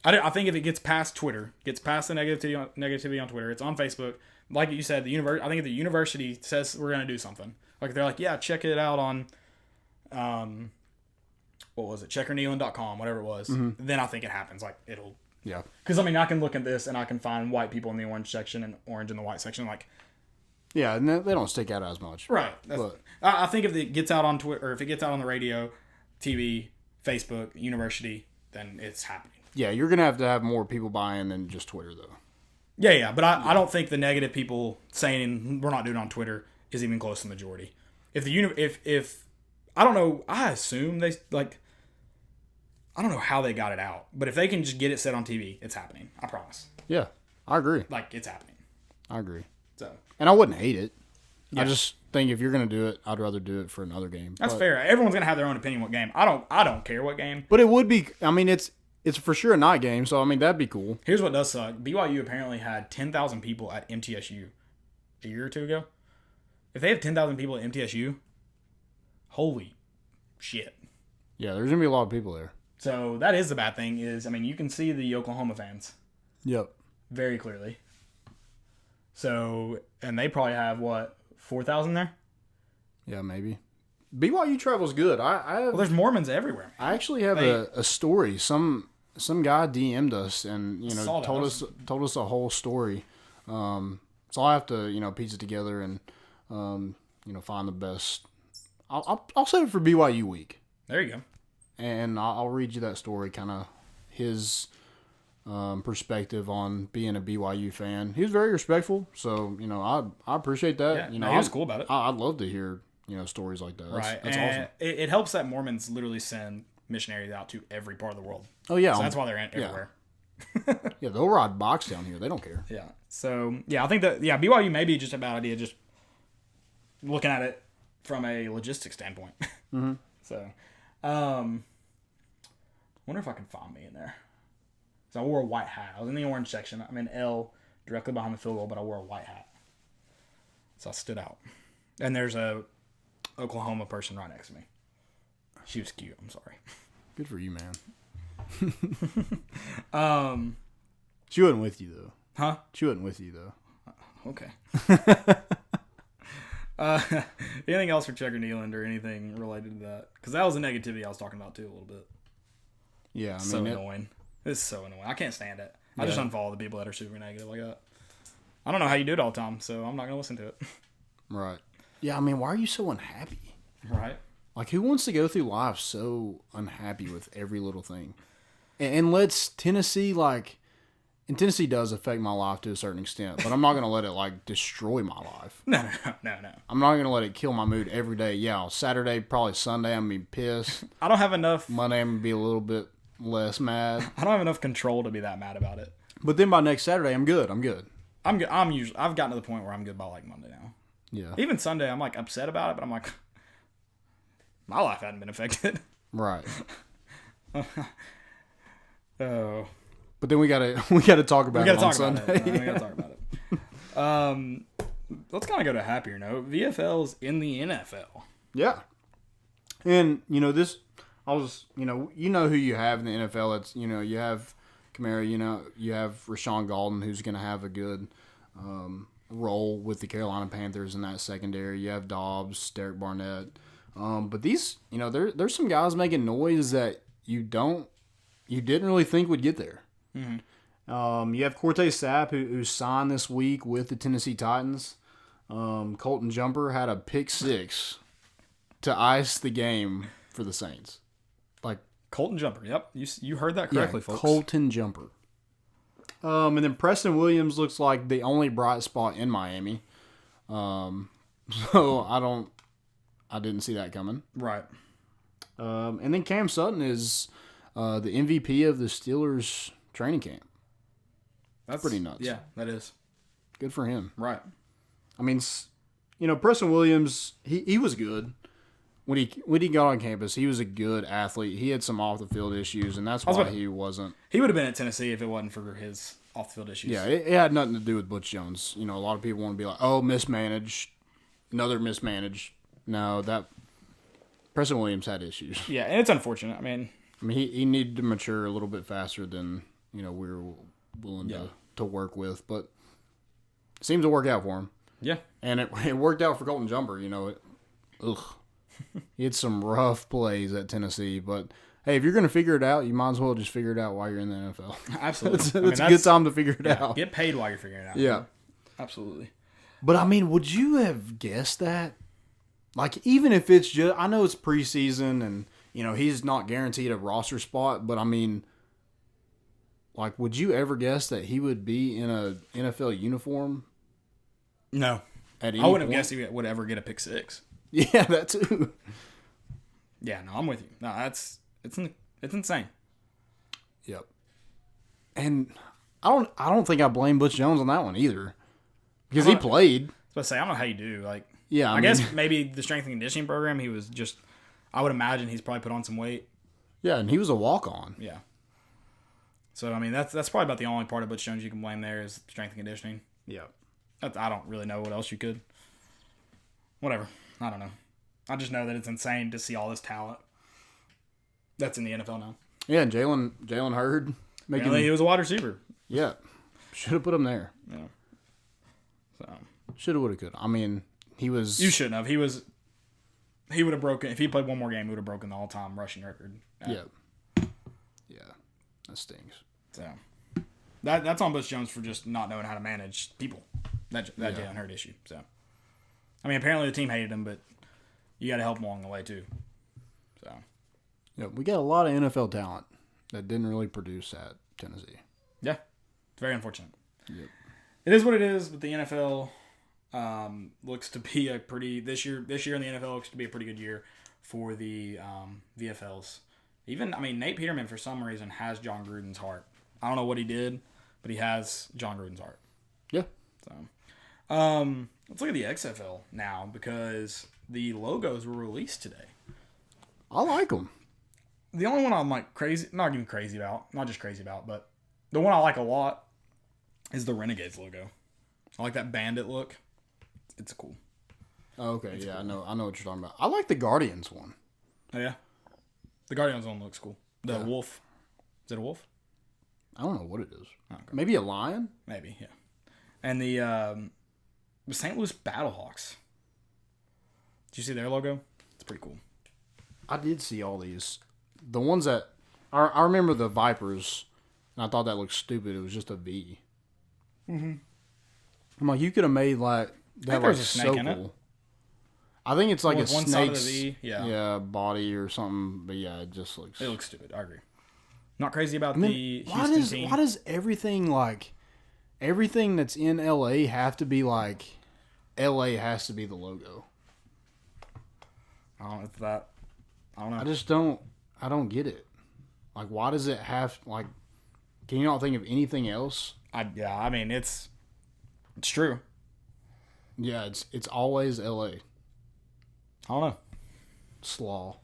I think if it gets past Twitter, gets past the negativity on Twitter, it's on Facebook. Like you said, I think if the university says we're going to do something, like they're like, yeah, check it out on, what was it, checkerneyland.com, whatever it was. Mm-hmm. Then I think it happens. Like, it'll. Yeah. Because, I can look at this and I can find white people in the orange section and orange in the white section. Like, Yeah, and they don't stick out as much. Right. But I think if it gets out on Twitter, or if it gets out on the radio, TV, Facebook, university, then it's happening. yeah, you're going to have more people buying than just Twitter, though. Yeah, but I don't think the negative people saying we're not doing it on Twitter is even close to the majority. If I don't know, I assume they like. I don't know how they got it out, but if they can just get it set on TV, it's happening. I promise. Yeah, I agree. Like, it's happening. I agree. So, and I wouldn't hate it. yeah. I just think if you're going to do it, I'd rather do it for another game. That's fair. Everyone's gonna have their own opinion what game. I don't care what game. But it would be. I mean, it's for sure a night game, so I mean that'd be cool. Here's what does suck. BYU apparently had 10,000 people at MTSU a year or two ago. If they have 10,000 people at MTSU, holy shit. Yeah, there's gonna be a lot of people there. So that is the bad thing. Is I mean you can see the Oklahoma fans Yep. very clearly. So and they probably have what 4,000 there. Yeah, maybe. BYU travel's good. Well, there's Mormons everywhere. I actually have a story. Some guy DM'd us and told us a whole story. So I have to piece it together and find the best. I'll save it for BYU week. There you go. And I'll read you that story, kind of his perspective on being a BYU fan. He was very respectful, so I appreciate that. Yeah, he was cool about it. I'd love to hear stories like that. That's awesome. It helps that Mormons literally send missionaries out to every part of the world. Oh yeah, so that's why they're everywhere. Yeah, they'll ride box down here. They don't care. Yeah. So I think that BYU may be just a bad idea. Just looking at it from a logistics standpoint. Mm-hmm. So, wonder if I can find me in there. So I wore a white hat. I was in the orange section. I'm in L, directly behind the field goal, but I wore a white hat. So I stood out. And there's a Oklahoma person right next to me. She was cute. I'm sorry. Good for you, man. She wasn't with you though. Huh? She wasn't with you though. Okay. Anything else for Checker Neyland or anything related to that? Because that was the negativity I was talking about too a little bit. Yeah, I mean, so annoying. It's so annoying. I can't stand it. I just unfollow the people that are super negative like that. I don't know how you do it all the time, so I'm not gonna listen to it. Right. Yeah, I mean, why are you so unhappy? Right. Like, who wants to go through life so unhappy with every little thing? And let's Tennessee, and Tennessee does affect my life to a certain extent, but I'm not going to let it, destroy my life. No. I'm not going to let it kill my mood every day. Yeah, Saturday, probably Sunday, I'm going to be pissed. I don't have enough. Monday, I'm going to be a little bit less mad. I don't have enough control to be that mad about it. But then by next Saturday, I'm good. I'm good. I've gotten to the point where I'm good by, Monday now. Yeah. Even Sunday, I'm, upset about it, but I'm like, my life hadn't been affected. Right. Oh. But then we gotta talk about it on Sunday. We gotta talk about it. Let's kind of go to a happier note. VFL's in the NFL. Yeah. And this, I was who you have in the NFL. It's you have Kamara. You have Rashawn Golden, who's gonna have a good role with the Carolina Panthers in that secondary. You have Dobbs, Derek Barnett. But these, there's some guys making noise that you didn't really think would get there. Mm-hmm. You have Cortez Sapp, who signed this week with the Tennessee Titans. Colton Jumper had a pick six to ice the game for the Saints. Colton Jumper, yep. You heard that correctly, folks. Colton Jumper. And then Preston Williams looks like the only bright spot in Miami. So I didn't see that coming. Right. And then Cam Sutton is the MVP of the Steelers training camp. That's pretty nuts. Yeah, that is. Good for him. Right. I mean, Preston Williams, he was good. When he got on campus, he was a good athlete. He had some off-the-field issues, and that's why he wasn't. He would have been at Tennessee if it wasn't for his off-the-field issues. Yeah, it had nothing to do with Butch Jones. A lot of people want to be like, oh, mismanaged, another mismanaged. No, that Preston Williams had issues. Yeah, and it's unfortunate. I mean, he needed to mature a little bit faster than we were willing to work with, but it seems to work out for him. Yeah, and it worked out for Colton Jumper. He had some rough plays at Tennessee, but hey, if you're going to figure it out, you might as well just figure it out while you're in the NFL. Absolutely, it's a good time to figure it out. Get paid while you're figuring it out. Yeah, absolutely. But I mean, would you have guessed that? Like, even if it's just, I know it's preseason and, you know, he's not guaranteed a roster spot, but I mean, like, would you ever guess that he would be in a NFL uniform? No. At any I wouldn't have point? guessed he would ever get a pick six. Yeah, that too. Yeah, no, I'm with you. No, it's insane. Yep. And I don't think I blame Butch Jones on that one either. Because he played. I was about to say, I don't know how you do. Like, Yeah, I mean, guess maybe the strength and conditioning program, he was just, I would imagine he's probably put on some weight. Yeah, and he was a walk-on. Yeah. So, I mean, that's probably about the only part of Butch Jones you can blame there is strength and conditioning. Yeah. I don't really know what else you could. Whatever. I don't know. I just know that it's insane to see all this talent that's in the NFL now. Yeah, and Jalen Hurd. Apparently he was a wide receiver. Yeah. Should have put him there. Yeah. So. Should have, would have, could. I mean, he was... You shouldn't have. He would have broken, if he played one more game, he would have broken the all-time rushing record. Yeah. Yeah. That stings. So. That's on Butch Jones for just not knowing how to manage people. That Jalen Hurd issue. So. I mean, apparently the team hated him, but you got to help him along the way, too. So. Yeah, we got a lot of NFL talent that didn't really produce at Tennessee. Yeah. It's very unfortunate. Yep. It is what it is, but the NFL looks to be a pretty this year in the NFL looks to be a pretty good year for the VFLs. Even Nate Peterman for some reason has John Gruden's heart. I don't know what he did, but he has John Gruden's heart. Yeah. So, let's look at the XFL now because the logos were released today. I like them. The only one I'm like crazy, not even crazy about, not just crazy about, but the one I like a lot is the Renegades logo. I like that bandit look. It's cool. Oh, okay, it's yeah, cool. I know what you're talking about. I like the Guardians one. Oh, yeah? The Guardians one looks cool. The Yeah. wolf. Is it a wolf? I don't know what it is. Oh, okay. Maybe a lion? Maybe, yeah. And the St. Louis Battlehawks. Did you see their logo? It's pretty cool. I did see all these. The ones that... I remember the Vipers, and I thought that looked stupid. It was just a V. Mm-hmm. I'm like, you could have made like... That there's was a snake so in it. cool. I think it's like With a one side of the snake's V, yeah. body or something. But yeah, it just looks... It looks stupid. I agree. Not crazy about And then the Houston team. Why does everything that's in LA have to be like LA has to be the logo? I don't know if that... I don't know. I don't get it. Like, why does it have, like, can you not think of anything else? It's true. Yeah, it's always LA. I don't know. Slaw.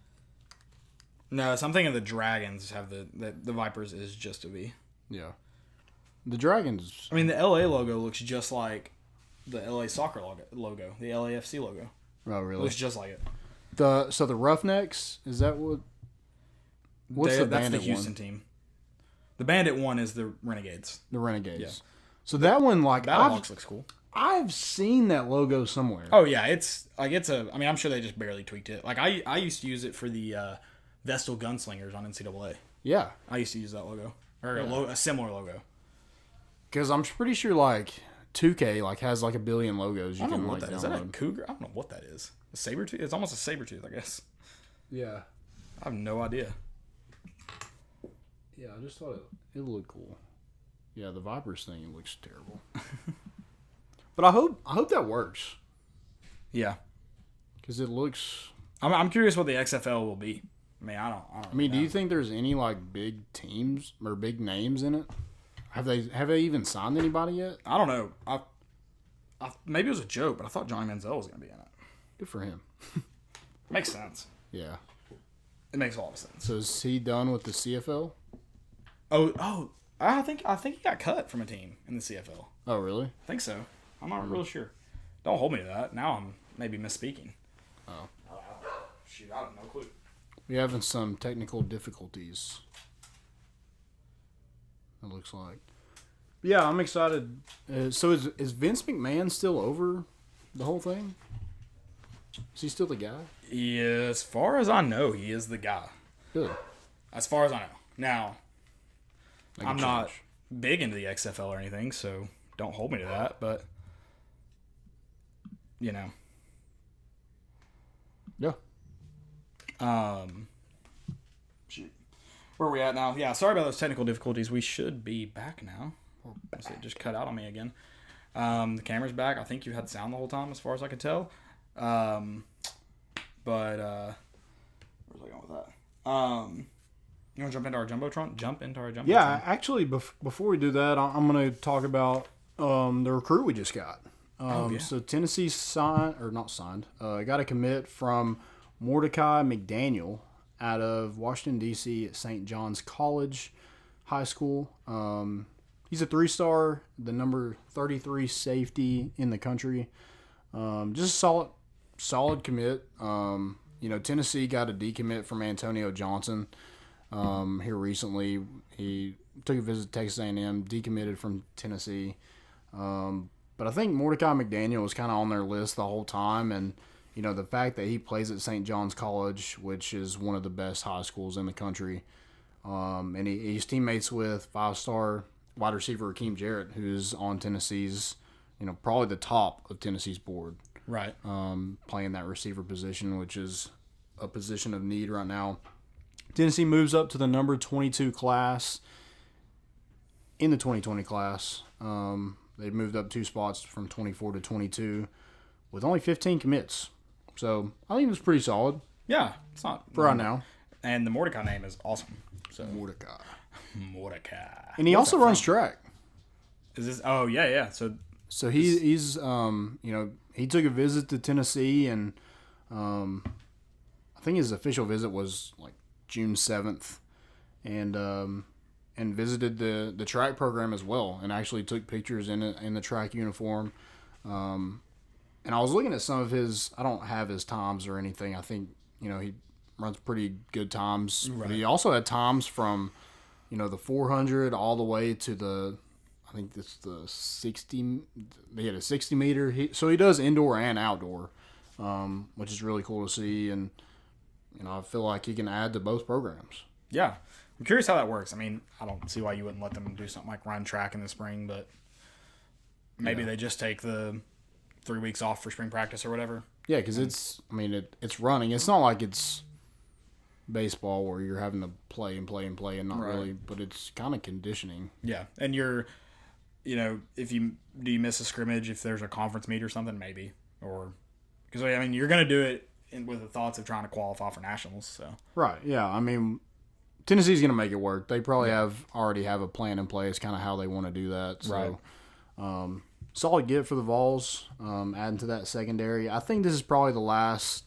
No, so I'm thinking the Dragons have the Vipers is just a V. Yeah. The Dragons. I mean, the LA logo looks just like the LA soccer logo, the LAFC logo. Oh, really? Looks just like it. So the Roughnecks, is that what? What's the That's the Bandit Houston one? team. The Bandit one is the Renegades. The Renegades. Yeah. So that one, like, Battlehawks looks cool. I've seen that logo somewhere. Oh yeah, it's like I'm sure they just barely tweaked it. Like I used to use it for the Vestal Gunslingers on NCAA. Yeah. I used to use that logo or a similar logo. Because I'm pretty sure like 2K like has like a billion logos. I don't know what like that is. Is that a download. cougar? I don't know what that is. A saber tooth? It's almost a saber tooth, I guess. Yeah. I have no idea. Yeah, I just thought it looked cool. Yeah, the Vipers thing looks terrible. But I hope that works Yeah, because it looks. I'm curious what the XFL will be. I mean, I don't. I mean, do you think there's any like big teams or big names in it? Have they even signed anybody yet? I don't know. I maybe it was a joke, but I thought Johnny Manziel was going to be in it. Good for him. Makes sense. Yeah. It makes a lot of sense. So is he done with the CFL? Oh, I think he got cut from a team in the CFL. Oh, really? I think so. I'm not really sure. Don't hold me to that. Now I'm maybe misspeaking. Oh. Shoot, I have no clue. We're having some technical difficulties. It looks like. Yeah, I'm excited. So is Vince McMahon still over the whole thing? Is he still the guy? Yeah, as far as I know, he is the guy. Good. As far as I know. Now, Make a I'm not change. big into the XFL or anything, so don't hold me to that. But you know. Yeah. Shoot. Where are we at now? Yeah, sorry about those technical difficulties. We should be back now. It just cut out on me again. The camera's back. I think you had sound the whole time, as far as I could tell. But where's I going with that? You want to jump into our JumboTron? Yeah, actually, before we do that, I'm going to talk about the recruit we just got. So Tennessee got a commit from Mordecai McDaniel out of Washington, D.C. at St. John's College High School. He's a 3-star, the number 33 safety in the country. Just a solid commit. Tennessee got a decommit from Antonio Johnson here recently. He took a visit to Texas A&M, decommitted from Tennessee. But I think Mordecai McDaniel was kind of on their list the whole time, and the fact that he plays at St. John's College, which is one of the best high schools in the country, and he's teammates with 5-star wide receiver Rakeem Jarrett, who's on Tennessee's, probably the top of Tennessee's board. Right. Playing that receiver position, which is a position of need right now. Tennessee moves up to the number 22 class in the 2020 class. They moved up 2 spots from 24 to 22 with only 15 commits. So I think it's pretty solid. Yeah, it's not for right now. And the Mordecai name is awesome. So Mordecai. And he also runs track. Is this? Oh yeah. So he's he took a visit to Tennessee, and I think his official visit was like June 7th, and visited the track program as well, and actually took pictures in the track uniform. And I was looking at some of his. I don't have his times or anything. I think he runs pretty good times. Right. But he also had times from the 400 all the way to the. I think it's the 60. They had a 60 meter. So he does indoor and outdoor, which is really cool to see. And I feel like he can add to both programs. Yeah, I'm curious how that works. I mean, I don't see why you wouldn't let them do something like run track in the spring, but maybe they just take the 3 weeks off for spring practice or whatever. Yeah, because it's running. It's not like it's baseball where you're having to play and not really, but it's kind of conditioning. Yeah, and you're, if you miss a scrimmage, if there's a conference meet or something, maybe, or because you're gonna do it with the thoughts of trying to qualify for nationals. So right, yeah, Tennessee's gonna make it work. They probably already have a plan in place, kind of how they want to do that. So, right. Solid get for the Vols, adding to that secondary. I think this is probably the last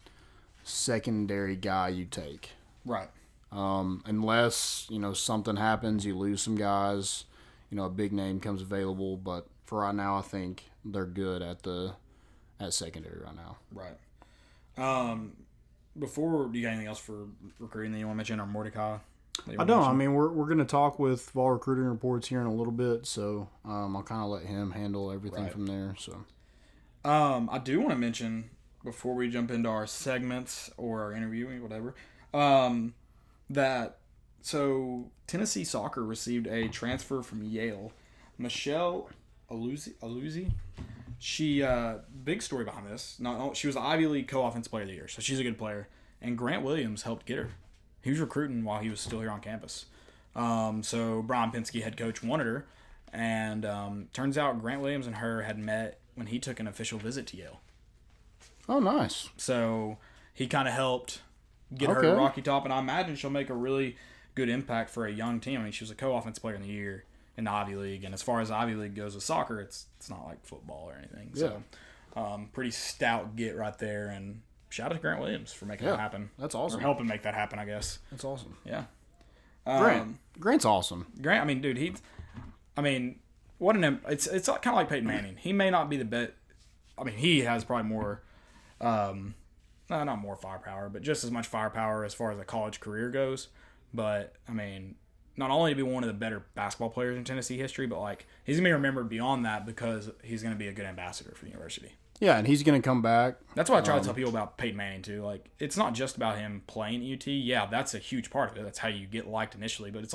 secondary guy you take. Right. Unless, something happens, you lose some guys, a big name comes available. But for right now, I think they're good at secondary right now. Right. Before, do you got anything else for recruiting that you want to mention, or Mordecai? I don't. We're going to talk with Vol Recruiting Reports here in a little bit, so I'll kind of let him handle everything from there. So, I do want to mention, before we jump into our segments or our interviewing, whatever, so Tennessee soccer received a transfer from Yale, Michelle Aluzzi. She big story behind this. She was the Ivy League co-offensive player of the year, so she's a good player. And Grant Williams helped get her. He was recruiting while he was still here on campus. So Brian Penske, head coach, wanted her, and turns out Grant Williams and her had met when he took an official visit to Yale. Oh, nice. So he kind of helped get her to Rocky Top, and I imagine she'll make a really good impact for a young team. She was a co-offensive player in the year in the Ivy League, and as far as the Ivy League goes with soccer, it's not like football or anything. Yeah. So pretty stout get right there, and shout out to Grant Williams for making that happen. That's awesome. Or helping make that happen, I guess. That's awesome. Yeah. Grant's awesome. Grant, it's kind of like Peyton Manning. He may not be the best. He has probably more, not more firepower, but just as much firepower as far as a college career goes. But, not only to be one of the better basketball players in Tennessee history, but, he's going to be remembered beyond that because he's going to be a good ambassador for the university. Yeah, and he's going to come back. That's why I try to tell people about Peyton Manning, too. It's not just about him playing at UT. Yeah, that's a huge part of it. That's how you get liked initially. But it's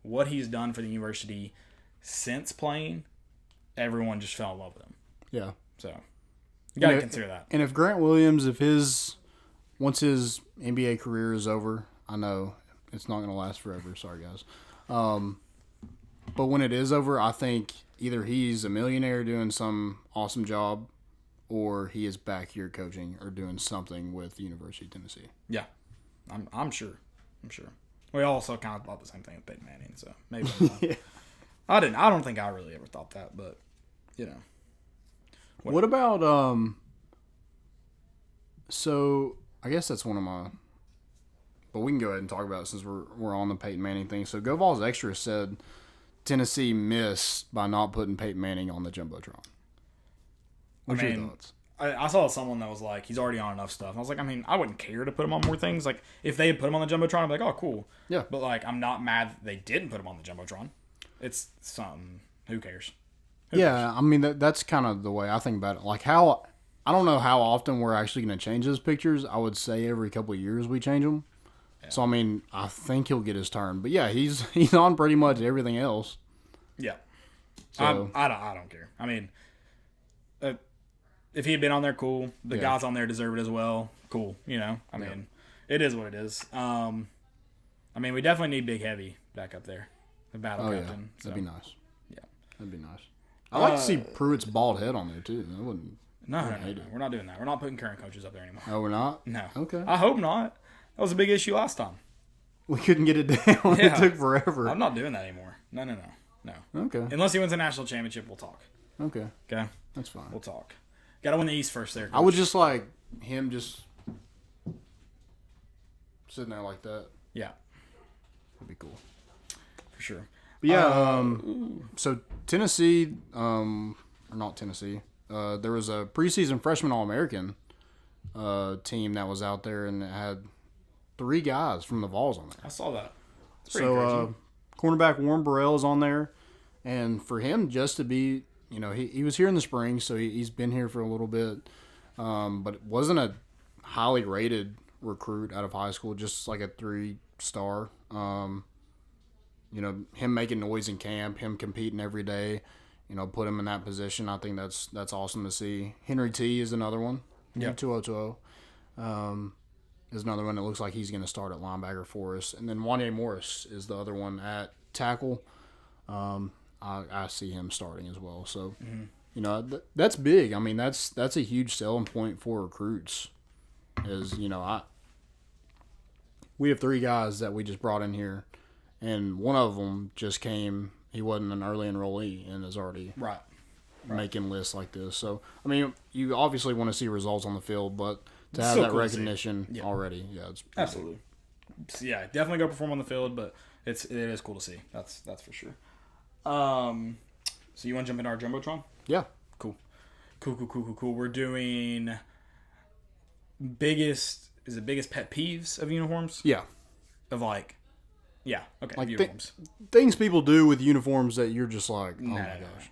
what he's done for the university since playing, everyone just fell in love with him. Yeah. So, You got to consider that. And if Grant Williams, once his NBA career is over, I know it's not going to last forever. Sorry, guys. But when it is over, I think either he's a millionaire doing some awesome job, or he is back here coaching or doing something with the University of Tennessee. Yeah, I'm sure. We also kind of thought the same thing with Peyton Manning, so maybe. Yeah. I don't think I really ever thought that, but What about So I guess that's one of my. But we can go ahead and talk about it since we're on the Peyton Manning thing. So Go Vols Extra said Tennessee missed by not putting Peyton Manning on the jumbotron. What's your thoughts? I saw someone that was like, he's already on enough stuff. I was like, I wouldn't care to put him on more things. Like, if they had put him on the jumbotron, I'd be like, oh, cool. Yeah. But like, I'm not mad that they didn't put him on the jumbotron. It's something. Who cares? Who cares? I mean that's kind of the way I think about it. Like I don't know how often we're actually going to change those pictures. I would say every couple of years we change them. Yeah. So I mean, I think he'll get his turn. But yeah, he's on pretty much everything else. Yeah. So, I don't care. I mean, if he had been on there, cool. The guys on there deserve it as well. Cool. I mean, it is what it is. I mean, we definitely need Big Heavy back up there, the battle captain. Yeah. That'd be nice. Yeah, that'd be nice. I'd like to see Pruitt's bald head on there too. I wouldn't. No. We're not doing that. We're not putting current coaches up there anymore. Oh, we're not? No. Okay. I hope not. That was a big issue last time. We couldn't get it down. Yeah. It took forever. I'm not doing that anymore. No. Okay. Unless he wins a national championship, we'll talk. Okay. Okay? That's fine. We'll talk. Got to win the East first there, Coach. I would just like him just sitting there like that. Yeah. That'd be cool. For sure. But yeah, so Tennessee, or not Tennessee, there was a preseason freshman All-American team that was out there, and it had 3 guys from the Vols on there. I saw that. It's pretty encouraging. Cornerback Warren Burrell is on there, and for him just to be, he was here in the spring, so he's been here for a little bit, but it wasn't a highly rated recruit out of high school, just like a 3-star. Him making noise in camp, him competing every day, put him in that position. I think that's awesome to see. Henry T is another one. Yeah. 2020. Is another one that looks like he's going to start at linebacker for us. And then Wanye Morris is the other one at tackle. I see him starting as well. So, that's big. I mean, that's a huge selling point for recruits. We have 3 guys that we just brought in here, and one of them just came. He wasn't an early enrollee and is already making lists like this. So, I mean, you obviously want to see results on the field, but to have that recognition already, it's absolutely. Big. Yeah, definitely go perform on the field, but it is cool to see. That's for sure. So you want to jump into our jumbotron? Yeah. Cool. We're doing biggest pet peeves of uniforms? Yeah. Okay. Like uniforms. Things people do with uniforms that you're just like, oh my gosh.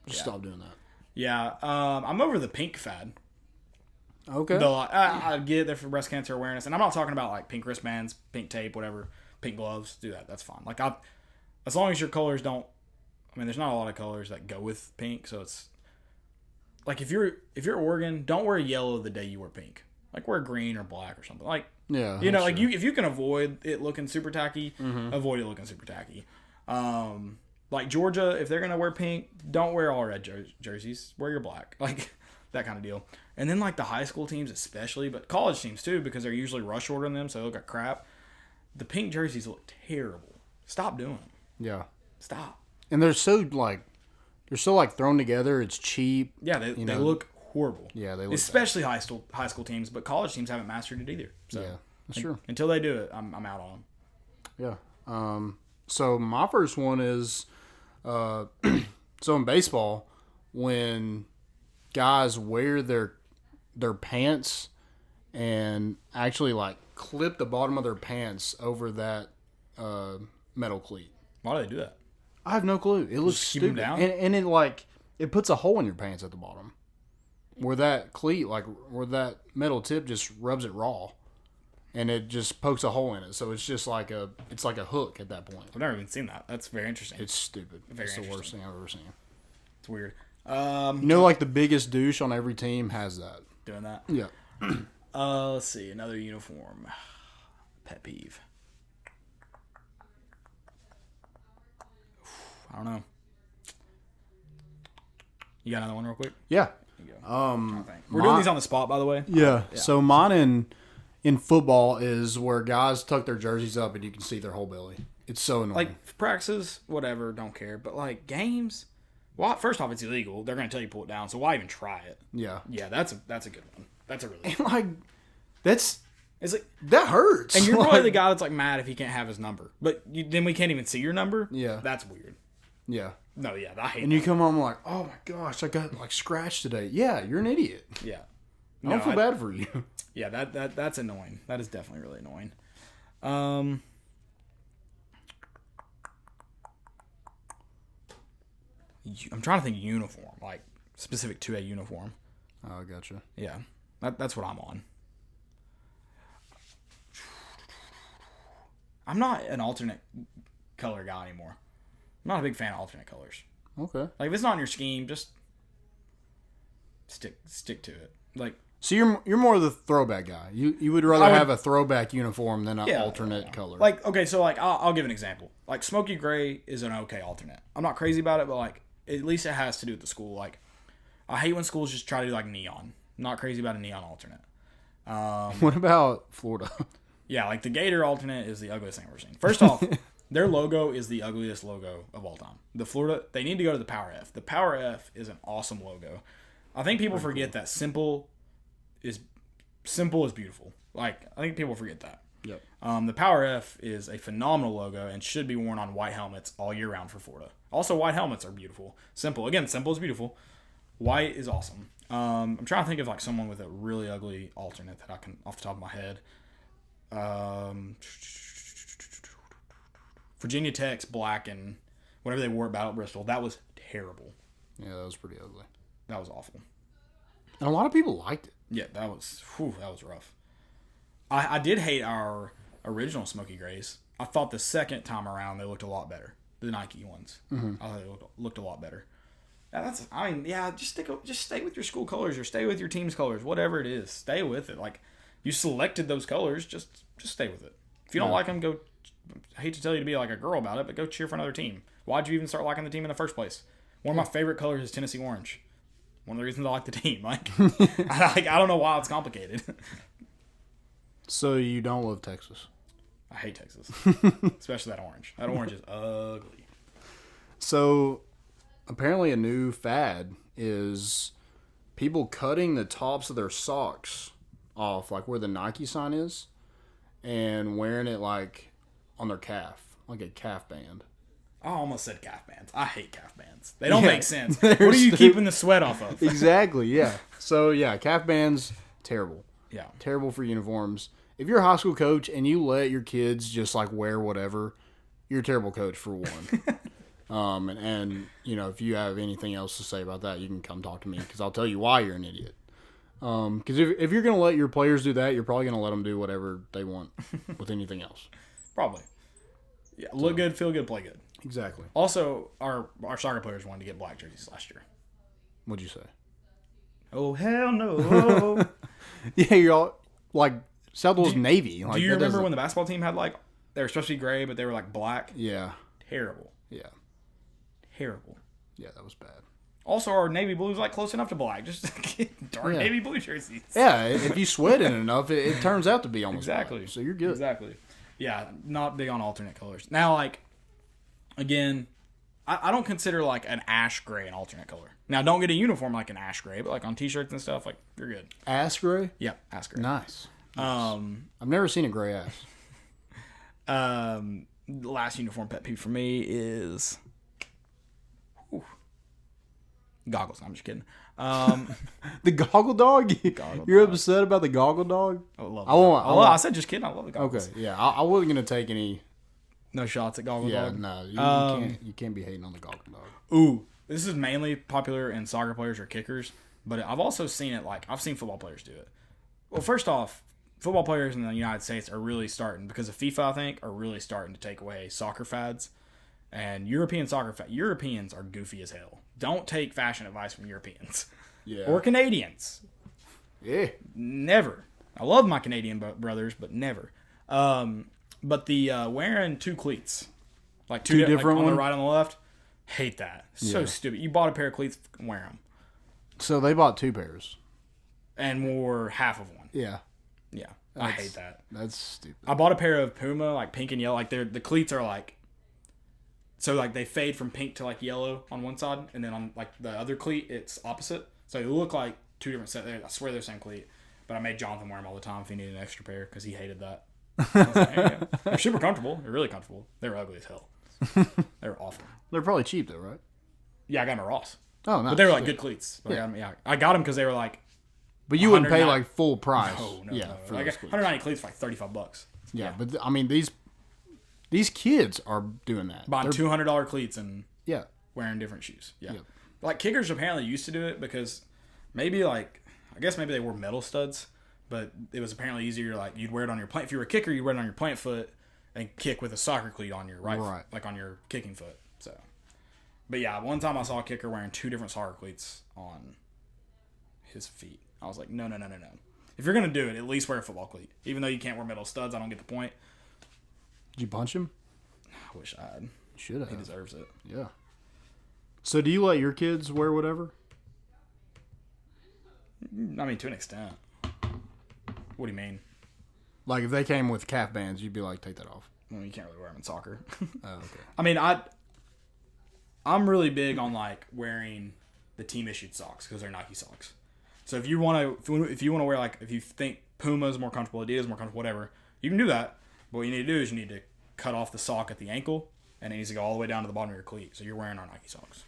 Just stop doing that. Yeah. I'm over the pink fad. Okay. I get it there for breast cancer awareness, and I'm not talking about like pink wristbands, pink tape, whatever, pink gloves. Do that. That's fine. Like as long as your colors don't. I mean, there's not a lot of colors that go with pink, so it's like if you're Oregon, don't wear yellow the day you wear pink. Like wear green or black or something. Like like if you can avoid it looking super tacky, avoid it looking super tacky. Like Georgia, if they're gonna wear pink, don't wear all red jerseys. Wear your black. Like that kind of deal. And then like the high school teams especially, but college teams too, because they're usually rush ordering them, so they look like crap. The pink jerseys look terrible. Stop doing them. Yeah. Stop. And they're so thrown together. It's cheap. Yeah, they look horrible. Yeah, they look especially high school teams, but college teams haven't mastered it either. So yeah, that's true. Until they do it, I'm out on them. Yeah. So my first one is so in baseball, when guys wear their pants and actually like clip the bottom of their pants over that metal cleat. Why do they do that? I have no clue. It looks stupid. Keep them down? And it puts a hole in your pants at the bottom where that cleat, where that metal tip just rubs it raw, and it just pokes a hole in it. So it's just like a hook at that point. I've never even seen that. That's very interesting. It's stupid. It's the worst thing I've ever seen. It's weird. You know, like the biggest douche on every team has that. Doing that. Yeah. Let's see. Another uniform. Pet peeve. I don't know. You got another one real quick? Yeah. We're doing these on the spot, by the way. Yeah. So mine in football is where guys tuck their jerseys up and you can see their whole belly. It's so annoying. Like practices, whatever, don't care. But like games, well, first off, it's illegal. They're gonna tell you to pull it down. So why even try it? Yeah. Yeah, that's a good one. That's a really and like it's like that hurts. And you're probably the guy that's like mad if he can't have his number. But then we can't even see your number. Yeah. That's weird. Yeah. No, yeah, I hate. And you come home like, oh my gosh, I got like scratched today. Yeah, you're an idiot. Yeah. I don't feel bad for you. Yeah, that's annoying. That is definitely really annoying. I'm trying to think uniform, like specific to a uniform. Oh, I gotcha. Yeah, that's what I'm on. I'm not an alternate color guy anymore. I'm not a big fan of alternate colors. Okay. Like if it's not in your scheme, just stick to it. Like so you're more the throwback guy. You would rather have a throwback uniform than an alternate color. Like okay, so like I'll give an example. Like smoky gray is an okay alternate. I'm not crazy about it, but like at least it has to do with the school. Like I hate when schools just try to do like neon. I'm not crazy about a neon alternate. What about Florida? Yeah, like the Gator alternate is the ugliest thing I've ever seen. First off, their logo is the ugliest logo of all time. The Florida, they need to go to the Power F. The Power F is an awesome logo. I think people forget that simple is beautiful. Like I think people forget that. Yep. The Power F is a phenomenal logo and should be worn on white helmets all year round for Florida. Also, white helmets are beautiful. Simple is beautiful. White is awesome. I'm trying to think of like someone with a really ugly alternate that I can off the top of my head. Virginia Tech's black and whatever they wore at Battle at Bristol, that was terrible. Yeah, that was pretty ugly. That was awful. And a lot of people liked it. Yeah, that was rough. I did hate our original Smoky Grays. I thought the second time around they looked a lot better. The Nike ones. Mm-hmm. I thought they looked a lot better. Just stay with your school colors or stay with your team's colors, whatever it is. Stay with it. Like you selected those colors, just stay with it. If you don't like them, go. I hate to tell you to be like a girl about it, but go cheer for another team. Why'd you even start liking the team in the first place? One of my favorite colors is Tennessee orange. One of the reasons I like the team. Like, I don't know why it's complicated. So you don't love Texas? I hate Texas, especially that orange. That orange is ugly. So apparently a new fad is people cutting the tops of their socks off, like where the Nike sign is, and wearing it like on their calf, like a calf band. I almost said calf bands. I hate calf bands. They don't make sense. What are you keeping the sweat off of? Exactly, yeah. So, yeah, calf bands, terrible. Yeah. Terrible for uniforms. If you're a high school coach and you let your kids just, like, wear whatever, you're a terrible coach, for one. And you know, if you have anything else to say about that, you can come talk to me because I'll tell you why you're an idiot. Because if you're going to let your players do that, you're probably going to let them do whatever they want with anything else. Probably. Yeah, look good, feel good, play good. Exactly. Also, our soccer players wanted to get black jerseys last year. What'd you say? Oh, hell no. Yeah, you're all, like, Southwell's Navy. Like, do you remember when the basketball team had, like, they were supposed to be gray, but they were, like, black? Yeah. Terrible. Yeah. Terrible. Yeah, that was bad. Also, our navy blue is, like, close enough to black. Just get dark navy blue jerseys. Yeah, if you sweat in it enough, it turns out to be almost exactly black. So you're good. Exactly. Yeah, not big on alternate colors. Now, like, again, I don't consider, like, an ash gray an alternate color. Now, don't get a uniform like an ash gray, but, like, on T-shirts and stuff, like, you're good. Ash gray? Yeah, ash gray. Nice. I've never seen a gray ash. The last uniform pet peeve for me is goggles. I'm just kidding. The goggle dog? You're upset about the goggle dog? I love it. I said just kidding. I love the goggles. Okay, yeah. I wasn't going to take any... No shots at goggle dog? Yeah, no. You can't be hating on the goggle dog. Ooh, this is mainly popular in soccer players or kickers, but I've also seen it, like, I've seen football players do it. Well, first off, football players in the United States are really starting, because of FIFA, I think, are really starting to take away soccer fads. And Europeans are goofy as hell. Don't take fashion advice from Europeans. Yeah. Or Canadians. Yeah. Never. I love my Canadian brothers, but never. But the wearing 2 cleats. Like two different on the right and the left. Hate that. So stupid. You bought a pair of cleats, wear them. So they bought 2 pairs. And wore half of one. Yeah. Yeah. I hate that. That's stupid. I bought a pair of Puma, like pink and yellow. Like the cleats are like, so like they fade from pink to like yellow on one side, and then on like the other cleat, it's opposite. So they look like 2 different sets. I swear they're the same cleat. But I made Jonathan wear them all the time if he needed an extra pair because he hated that. I was like, hey, yeah. They're super comfortable. They're really comfortable. They're ugly as hell. They're awful. They're probably cheap though, right? Yeah, I got them at Ross. Oh, nice. But they were like good cleats. But I got them because they were like. But you wouldn't pay like full price. No. For like those cleats. 190 cleats for like $35. Yeah, but I mean these kids are doing that. Buying $200 cleats and yeah, wearing different shoes. Yeah. Like kickers apparently used to do it because maybe like I guess maybe they wore metal studs, but it was apparently easier. Like you'd wear it on your plant. If you were a kicker, you'd wear it on your plant foot and kick with a soccer cleat on your right. Like on your kicking foot. So, but yeah, one time I saw a kicker wearing 2 different soccer cleats on his feet. I was like, no. If you're gonna do it, at least wear a football cleat. Even though you can't wear metal studs, I don't get the point. Did you punch him? I wish I had. Should have. He deserves it. Yeah. So do you let your kids wear whatever? I mean, to an extent. What do you mean? Like if they came with calf bands, you'd be like, take that off. Well, you can't really wear them in soccer. Oh, okay. I mean, I'm really big on like wearing the team issued socks because they're Nike socks. So if you want to wear like if you think Puma is more comfortable, Adidas is more comfortable, whatever, you can do that. But what you need to do is you need to cut off the sock at the ankle, and it needs to go all the way down to the bottom of your cleat. So you're wearing our Nike socks.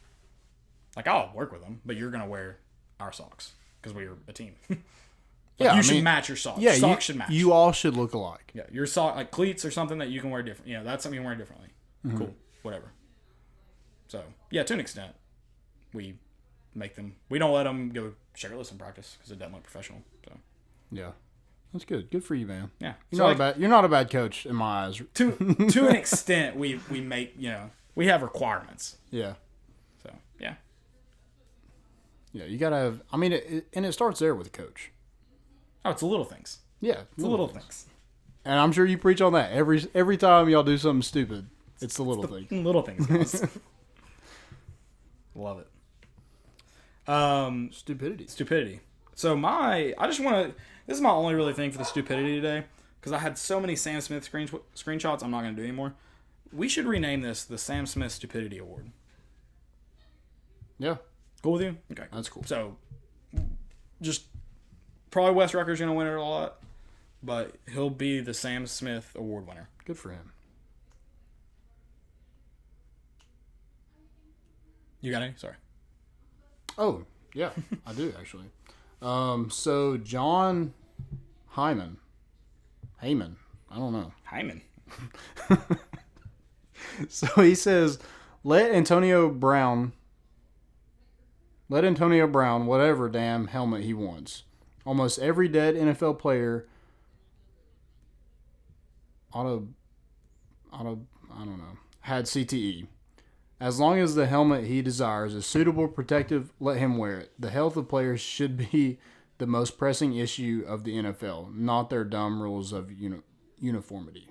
Like I'll work with them, but you're gonna wear our socks because we're a team. You should match your socks. Yeah, socks should match. You all should look alike. Yeah, your sock like cleats or something that you can wear different. You know, that's something you can wear differently. Mm-hmm. Cool, whatever. So yeah, to an extent, we make them. We don't let them go shirtless in practice because it doesn't look professional. So yeah, that's good. Good for you, man. Yeah, you're not a bad coach in my eyes. To an extent, we make we have requirements. Yeah. So yeah. Yeah, you gotta have. I mean, it starts there with the coach. Oh, it's the little things. Yeah, it's the little things. And I'm sure you preach on that every time y'all do something stupid. It's the little things. Little things, guys. Love it. Stupidity. So this is my only really thing for the stupidity today because I had so many Sam Smith screenshots. I'm not going to do anymore. We should rename this the Sam Smith Stupidity Award. Yeah. Cool with you? Okay. That's cool. So, just probably Wes Rucker's going to win it a lot, but he'll be the Sam Smith Award winner. Good for him. You got any? Sorry. Oh, yeah, I do actually. So John Heyman, I don't know. Hyman. So he says, let Antonio Brown whatever damn helmet he wants. Almost every dead NFL player I don't know, had CTE. As long as the helmet he desires is suitable, protective, let him wear it. The health of players should be the most pressing issue of the NFL, not their dumb rules of uniformity.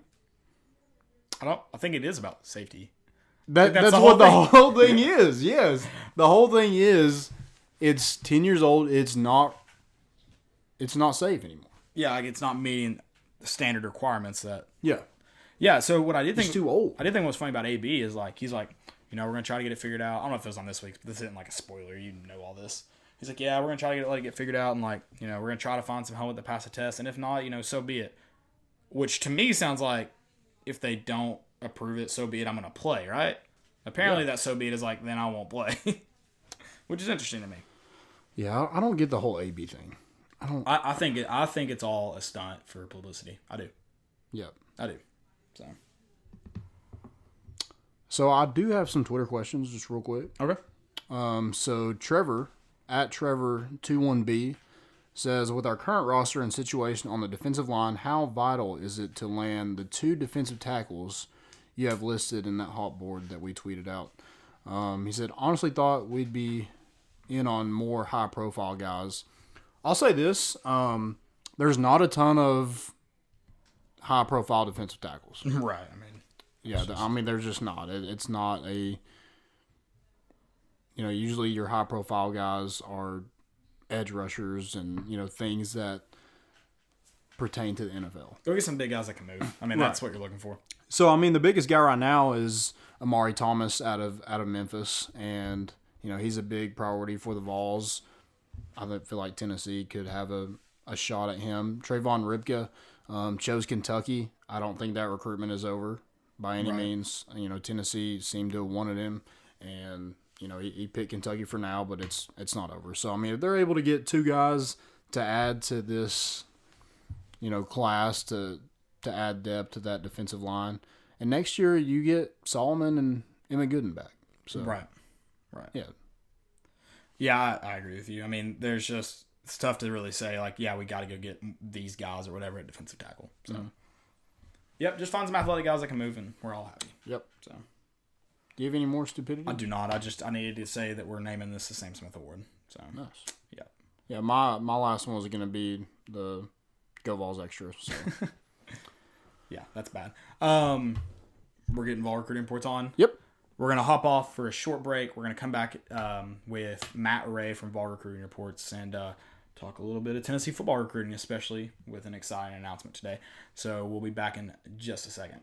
I think it is about safety. That's what the whole thing is. Yes, the whole thing is. It's 10 years old. It's not safe anymore. Yeah, like it's not meeting the standard requirements that. Yeah. Yeah. So what I did think it's too old. I did think what was funny about AB is like he's like, we're gonna try to get it figured out. I don't know if it was on this week, but this isn't like a spoiler. You know all this. He's like, yeah, we're gonna try to let it get figured out, and like, we're gonna try to find some helmet that pass the test, and if not, so be it. Which to me sounds like if they don't approve it, so be it. I'm gonna play, right? Apparently that so be it is like then I won't play, which is interesting to me. Yeah, I don't get the whole AB thing. I think it's all a stunt for publicity. I do. Yep. I do. So I do have some Twitter questions, just real quick. Okay. So Trevor at Trevor21B says, with our current roster and situation on the defensive line, how vital is it to land the 2 defensive tackles you have listed in that hot board that we tweeted out? He said, honestly thought we'd be in on more high-profile guys. I'll say this. There's not a ton of high-profile defensive tackles. Right. I mean, there's just not. It's not a... usually your high-profile guys are edge rushers and, things that pertain to the NFL. Go get some big guys that can move. I mean, that's what you're looking for. So, the biggest guy right now is Amari Thomas out of Memphis, and, he's a big priority for the Vols. I feel like Tennessee could have a shot at him. Trayvon Ripka chose Kentucky. I don't think that recruitment is over by any means. Tennessee seemed to have wanted him, and he picked Kentucky for now, but it's not over. So if they're able to get two guys to add to this, class to add depth to that defensive line, and next year you get Solomon and Emmett Gooden back. So right, yeah, I agree with you. There's just it's tough to really say we got to go get these guys or whatever at defensive tackle. So, Yep, just find some athletic guys that can move, and we're all happy. Yep. So. Do you have any more stupidity? I do not. I needed to say that we're naming this the Sam Smith Award. So nice. Yeah. Yeah. My last one was going to be the Go Vols extra. So. Yeah, that's bad. We're getting Vol recruiting reports on. Yep. We're gonna hop off for a short break. We're gonna come back with Matt Ray from Vol recruiting reports and talk a little bit of Tennessee football recruiting, especially with an exciting announcement today. So we'll be back in just a second.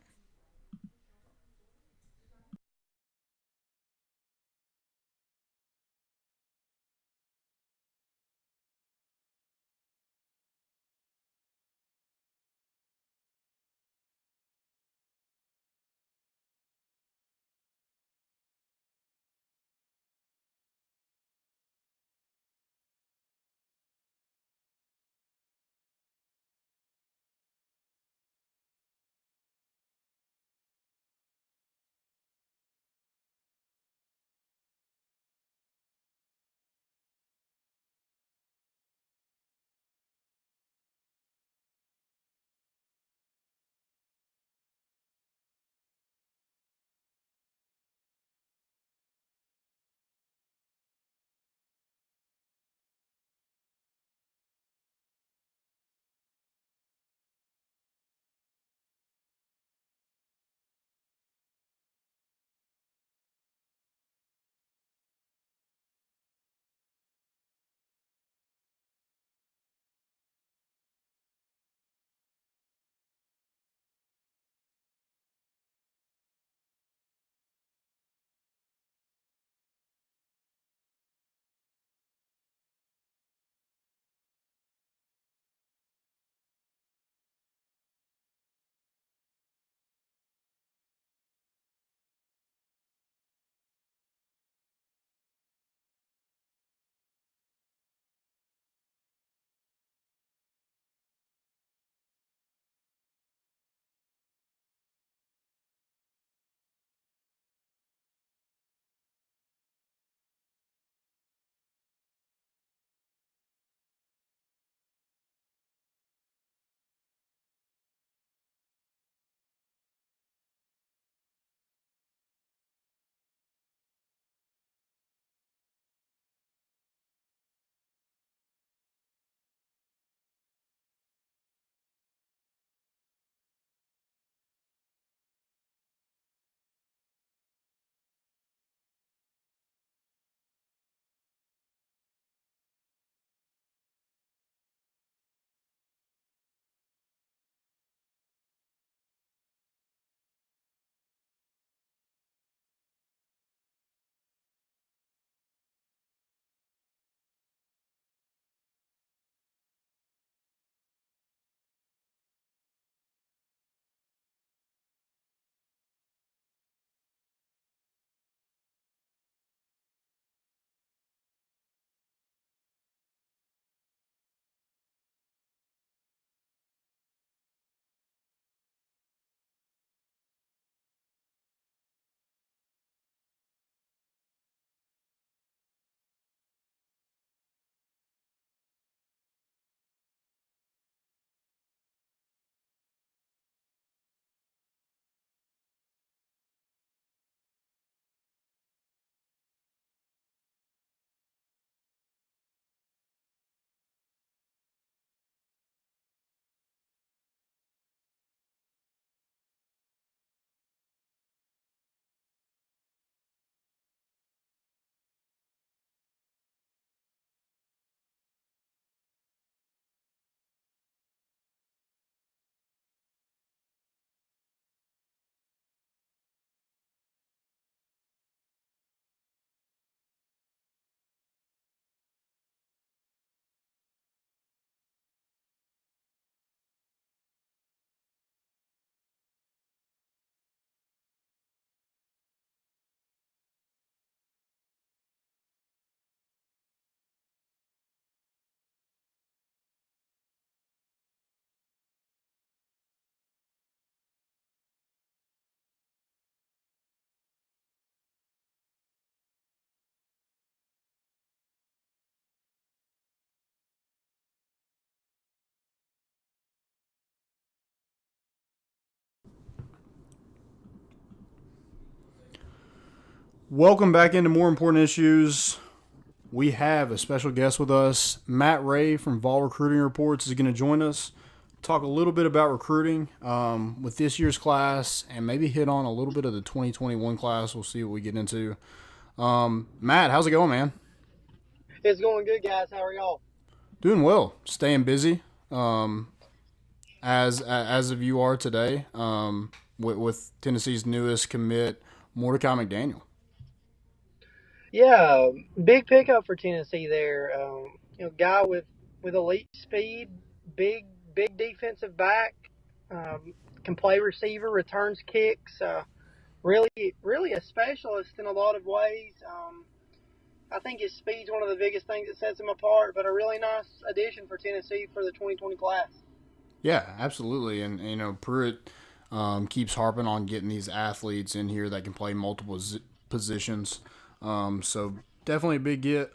Welcome back into More Important Issues. We have a special guest with us. Matt Ray from Vol Recruiting Reports is going to join us, talk a little bit about recruiting with this year's class, and maybe hit on a little bit of the 2021 class. We'll see what we get into. Matt, how's it going, man? It's going good, guys. How are y'all? Doing well. Staying busy, as of you are today, with Tennessee's newest commit, Mordecai McDaniel. Yeah, big pickup for Tennessee there. Guy with elite speed, big defensive back, can play receiver, returns kicks. Really a specialist in a lot of ways. I think his speed's one of the biggest things that sets him apart. But a really nice addition for Tennessee for the 2020 class. Yeah, absolutely, and Pruitt keeps harping on getting these athletes in here that can play multiple positions. So definitely a big get.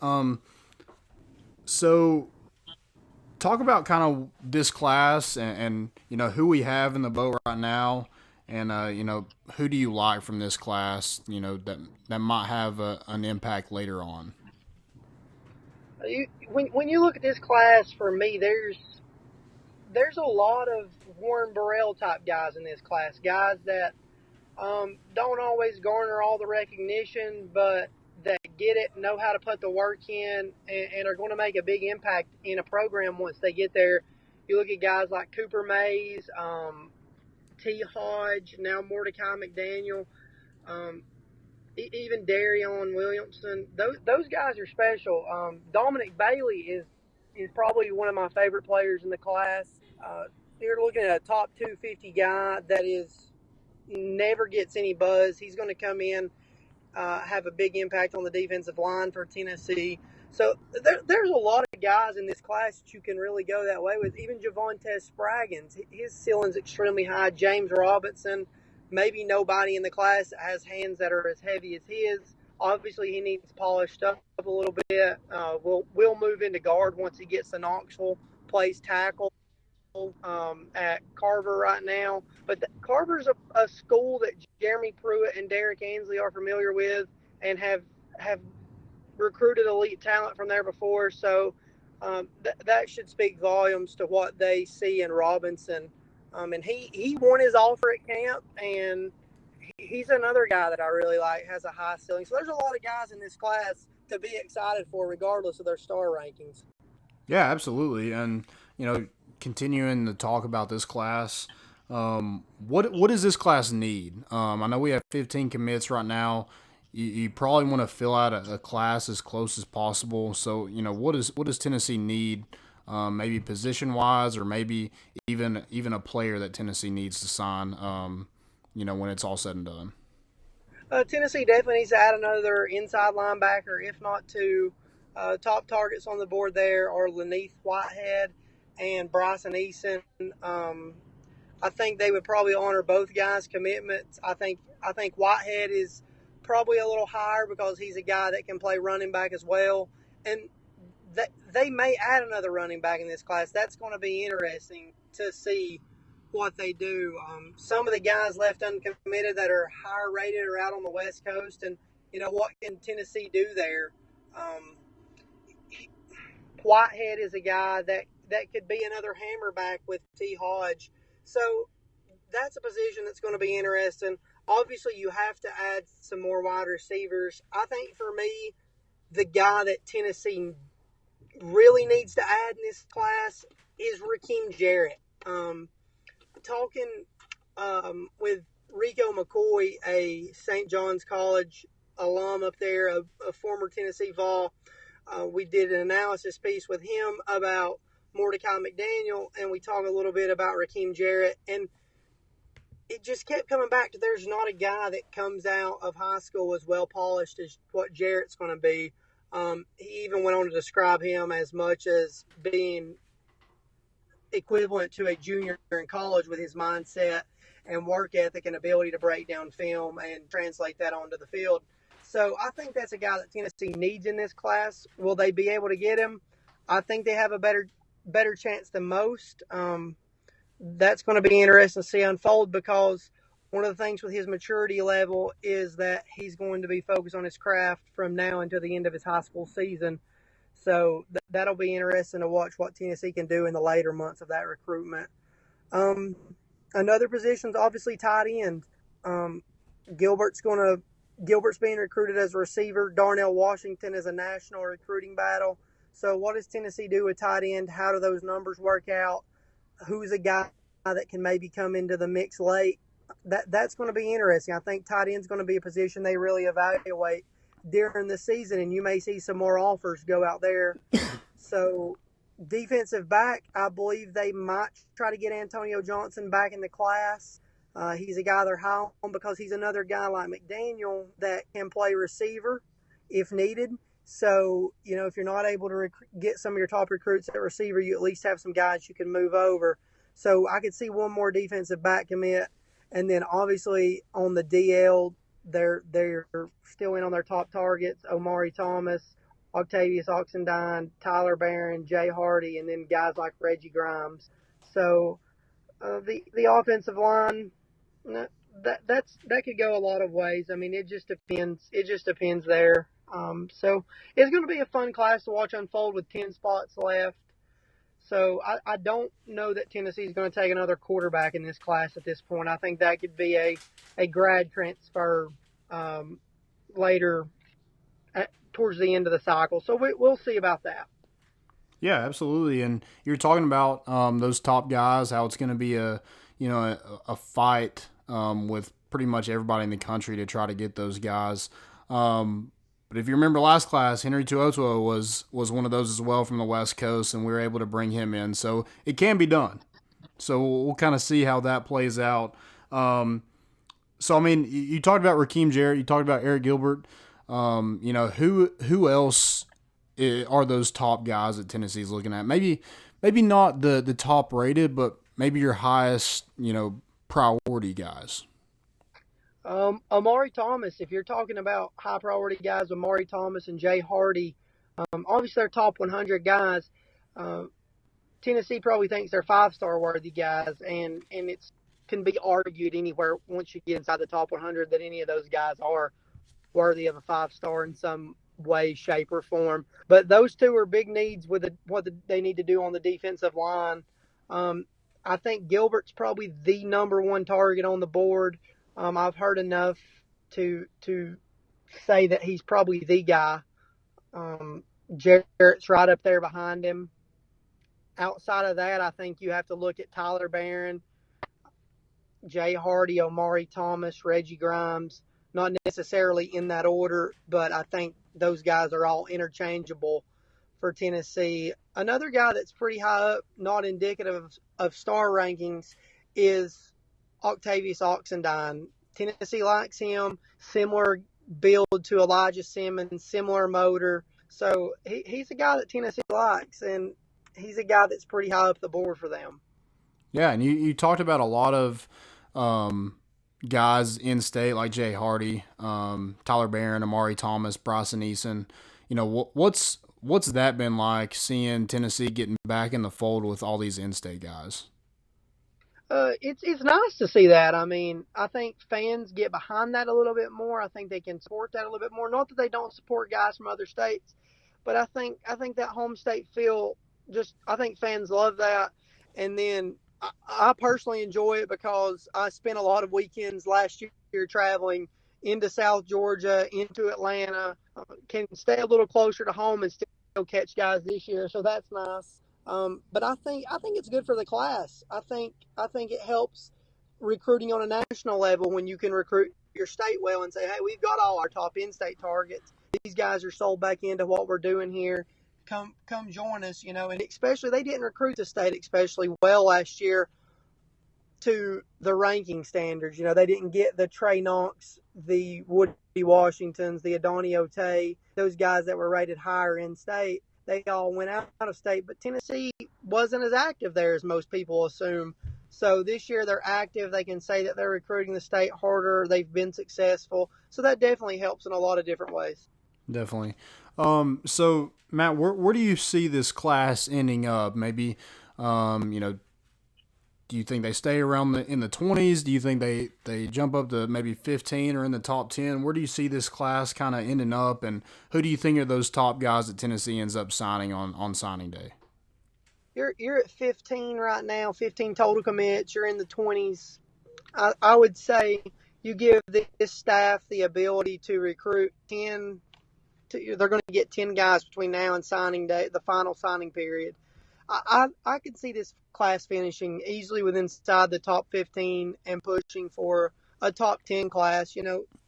So talk about kind of this class and who we have in the boat right now, and who do you like from this class? That might have an impact later on. When you look at this class, for me, there's a lot of Warren Burrell type guys in this class, guys that don't always garner all the recognition, but that get it, know how to put the work in, and are going to make a big impact in a program once they get there. You look at guys like Cooper Mays, T. Hodge, now Mordecai McDaniel, even Darion Williamson. Those guys are special. Dominic Bailey is probably one of my favorite players in the class. You're looking at a top 250 guy that never gets any buzz. He's going to come in, have a big impact on the defensive line for Tennessee. So there's a lot of guys in this class that you can really go that way with. Even Javonte Spraggins, his ceiling's extremely high. James Robinson, maybe nobody in the class has hands that are as heavy as his. Obviously, he needs polished up a little bit. We'll move into guard once he gets to Knoxville, plays tackle at Carver right now. But Carver's a school that Jeremy Pruitt and Derek Ansley are familiar with and have recruited elite talent from there before. So that should speak volumes to what they see in Robinson. And he won his offer at camp, and he's another guy that I really like, has a high ceiling. So there's a lot of guys in this class to be excited for regardless of their star rankings. Yeah, absolutely. And, continuing to talk about this class, what does this class need? I know we have 15 commits right now. You probably want to fill out a class as close as possible. So, what does Tennessee need, maybe position-wise, or maybe even a player that Tennessee needs to sign, when it's all said and done? Tennessee definitely needs to add another inside linebacker, if not two. Top targets on the board there are Laneith Whitehead and Bryson Eason. I think they would probably honor both guys' commitments. I think Whitehead is probably a little higher because he's a guy that can play running back as well. And they may add another running back in this class. That's going to be interesting to see what they do. Some of the guys left uncommitted that are higher rated are out on the West Coast, and what can Tennessee do there? Whitehead is a guy that could be another hammerback with T. Hodge. So that's a position that's going to be interesting. Obviously, you have to add some more wide receivers. I think for me, the guy that Tennessee really needs to add in this class is Rakeem Jarrett. Talking with Rico McCoy, a St. John's College alum up there, a former Tennessee Vol, we did an analysis piece with him about Mordecai McDaniel, and we talked a little bit about Rakeem Jarrett, and it just kept coming back to there's not a guy that comes out of high school as well polished as what Jarrett's going to be. He even went on to describe him as much as being equivalent to a junior in college with his mindset and work ethic and ability to break down film and translate that onto the field. So I think that's a guy that Tennessee needs in this class. Will they be able to get him? I think they have a better chance than most. That's going to be interesting to see unfold, because one of the things with his maturity level is that he's going to be focused on his craft from now until the end of his high school season. So that'll be interesting to watch what Tennessee can do in the later months of that recruitment. Another position is obviously tight end. Gilbert's being recruited as a receiver. Darnell Washington is a national recruiting battle. So what does Tennessee do with tight end? How do those numbers work out? Who's a guy that can maybe come into the mix late? That's going to be interesting. I think tight end's going to be a position they really evaluate during the season, and you may see some more offers go out there. So defensive back, I believe they might try to get Antonio Johnson back in the class. He's a guy they're high on because he's another guy like McDaniel that can play receiver if needed. So, if you're not able to get some of your top recruits at receiver, you at least have some guys you can move over. So I could see one more defensive back commit. And then obviously on the DL, they're still in on their top targets: Omari Thomas, Octavius Oxendine, Tyler Barron, Jay Hardy, and then guys like Reggie Grimes. So the offensive line, that could go a lot of ways. I mean, it just depends. It just depends there. So it's going to be a fun class to watch unfold with 10 spots left. So I don't know that Tennessee is going to take another quarterback in this class at this point. I think that could be a grad transfer later towards the end of the cycle. So we'll see about that. Yeah, absolutely. And you're talking about those top guys, how it's going to be a fight with pretty much everybody in the country to try to get those guys. But if you remember last class, Henry TuoTuo was one of those as well from the West Coast, and we were able to bring him in. So it can be done. So we'll kind of see how that plays out. So, I mean, you talked about Rakeem Jarrett. You talked about Eric Gilbert. Who else are those top guys that Tennessee's looking at? Maybe not the top rated, but maybe your highest, priority guys. Amari Thomas, if you're talking about high priority guys, Amari Thomas and Jay Hardy, obviously they're top 100 guys. Tennessee probably thinks they're 5-star worthy guys, and it can be argued anywhere once you get inside the top 100 that any of those guys are worthy of a 5-star in some way, shape, or form. But those two are big needs with what they need to do on the defensive line. I think Gilbert's probably the number one target on the board. I've heard enough to say that he's probably the guy. Jarrett's right up there behind him. Outside of that, I think you have to look at Tyler Barron, Jay Hardy, Omari Thomas, Reggie Grimes. Not necessarily in that order, but I think those guys are all interchangeable for Tennessee. Another guy that's pretty high up, not indicative of star rankings, is Octavius Oxendine. Tennessee likes him. Similar build to Elijah Simmons, similar motor. So he's a guy that Tennessee likes, and he's a guy that's pretty high up the board for them. Yeah, and you talked about a lot of guys in state like Jay Hardy, Tyler Barron, Amari Thomas, Bryson Eason. What's that been like, seeing Tennessee getting back in the fold with all these in-state guys? It's nice to see that. I mean, I think fans get behind that a little bit more. I think they can support that a little bit more. Not that they don't support guys from other states, but I think that home state feel, I think fans love that. And then I personally enjoy it because I spent a lot of weekends last year traveling into South Georgia, into Atlanta. Can stay a little closer to home and still catch guys this year, so that's nice. But I think it's good for the class. I think it helps recruiting on a national level when you can recruit your state well and say, hey, we've got all our top in-state targets. These guys are sold back into what we're doing here. Come join us, and especially they didn't recruit the state especially well last year to the ranking standards. They didn't get the Trey Knox, the Woody Washingtons, the Adonai Ote, those guys that were rated higher in state. They all went out of state, but Tennessee wasn't as active there as most people assume. So this year they're active. They can say that they're recruiting the state harder. They've been successful. So that definitely helps in a lot of different ways. Definitely. So, Matt, where do you see this class ending up? Maybe, Do you think they stay around in the 20s? Do you think they jump up to maybe 15 or in the top 10? Where do you see this class kind of ending up, and who do you think are those top guys that Tennessee ends up signing on signing day? You're at 15 right now, 15 total commits. You're in the 20s. I would say you give this staff the ability to recruit 10. They're going to get 10 guys between now and signing day, the final signing period. I could see this class finishing easily within inside the top 15 and pushing for a top 10 class.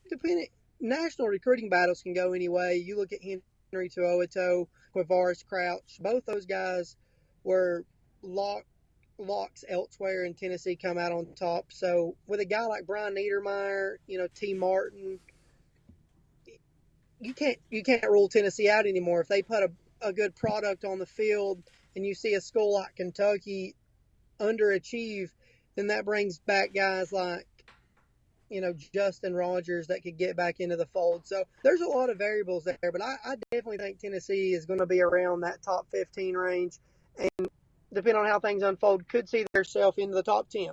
Depending, national recruiting battles can go any way. You look at Henry Tuoto, Quavaris Crouch. Both those guys were locks elsewhere in Tennessee come out on top. So with a guy like Brian Niedermeyer, T. Martin, you can't rule Tennessee out anymore. If they put a good product on the field and you see a school like Kentucky underachieve, then that brings back guys like, Justin Rogers that could get back into the fold. So there's a lot of variables there, but I definitely think Tennessee is going to be around that top 15 range, and depending on how things unfold, could see themselves into the top 10.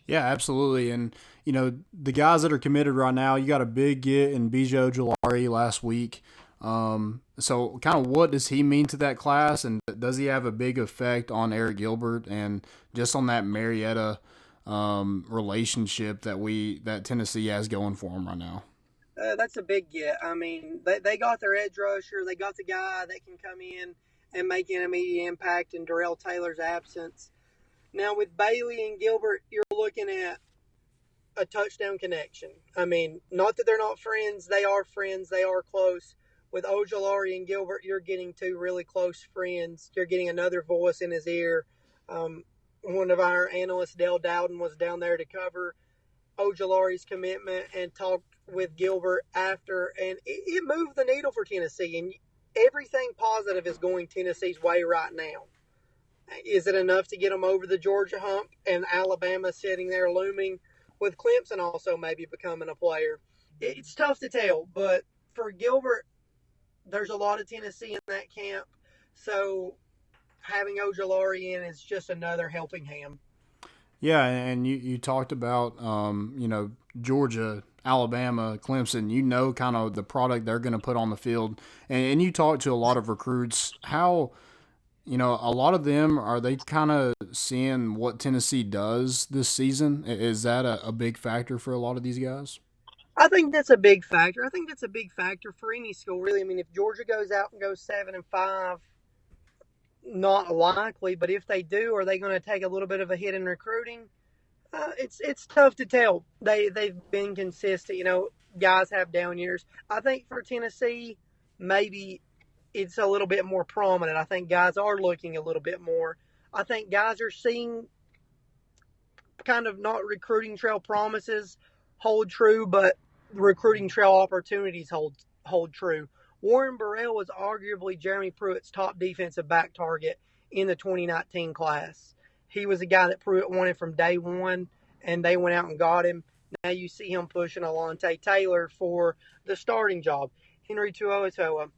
Yeah, absolutely. And, the guys that are committed right now, you got a big get in Bijo Jalari last week. So kind of what does he mean to that class, and does he have a big effect on Eric Gilbert and just on that Marietta relationship that Tennessee has going for him right now? That's a big get. I mean, they got their edge rusher. They got the guy that can come in and make an immediate impact in Darrell Taylor's absence. Now with Bailey and Gilbert, you're looking at a touchdown connection. I mean, not that they're not friends. They are friends. They are close. With Ojulari and Gilbert, you're getting two really close friends. You're getting another voice in his ear. One of our analysts, Dale Dowden, was down there to cover Ojulari's commitment and talked with Gilbert after, and it moved the needle for Tennessee. And everything positive is going Tennessee's way right now. Is it enough to get them over the Georgia hump and Alabama sitting there looming, with Clemson also maybe becoming a player? It's tough to tell, but for Gilbert, there's a lot of Tennessee in that camp. So having Ojulari in is just another helping hand. Yeah, and you talked about, Georgia, Alabama, Clemson, kind of the product they're going to put on the field. And you talked to a lot of recruits. How, a lot of them, are they kind of seeing what Tennessee does this season? Is that a big factor for a lot of these guys? I think that's a big factor. I think that's a big factor for any school, really. I mean, if Georgia goes out and goes 7-5, not likely, but if they do, are they going to take a little bit of a hit in recruiting? It's tough to tell. They've been consistent. Guys have down years. I think for Tennessee, maybe it's a little bit more prominent. I think guys are looking a little bit more. I think guys are seeing kind of not recruiting trail promises hold true, but recruiting trail opportunities hold true. Warren Burrell was arguably Jeremy Pruitt's top defensive back target in the 2019 class. He was a guy that Pruitt wanted from day one, and they went out and got him. Now you see him pushing Alontae Taylor for the starting job. Henry Tuotoa,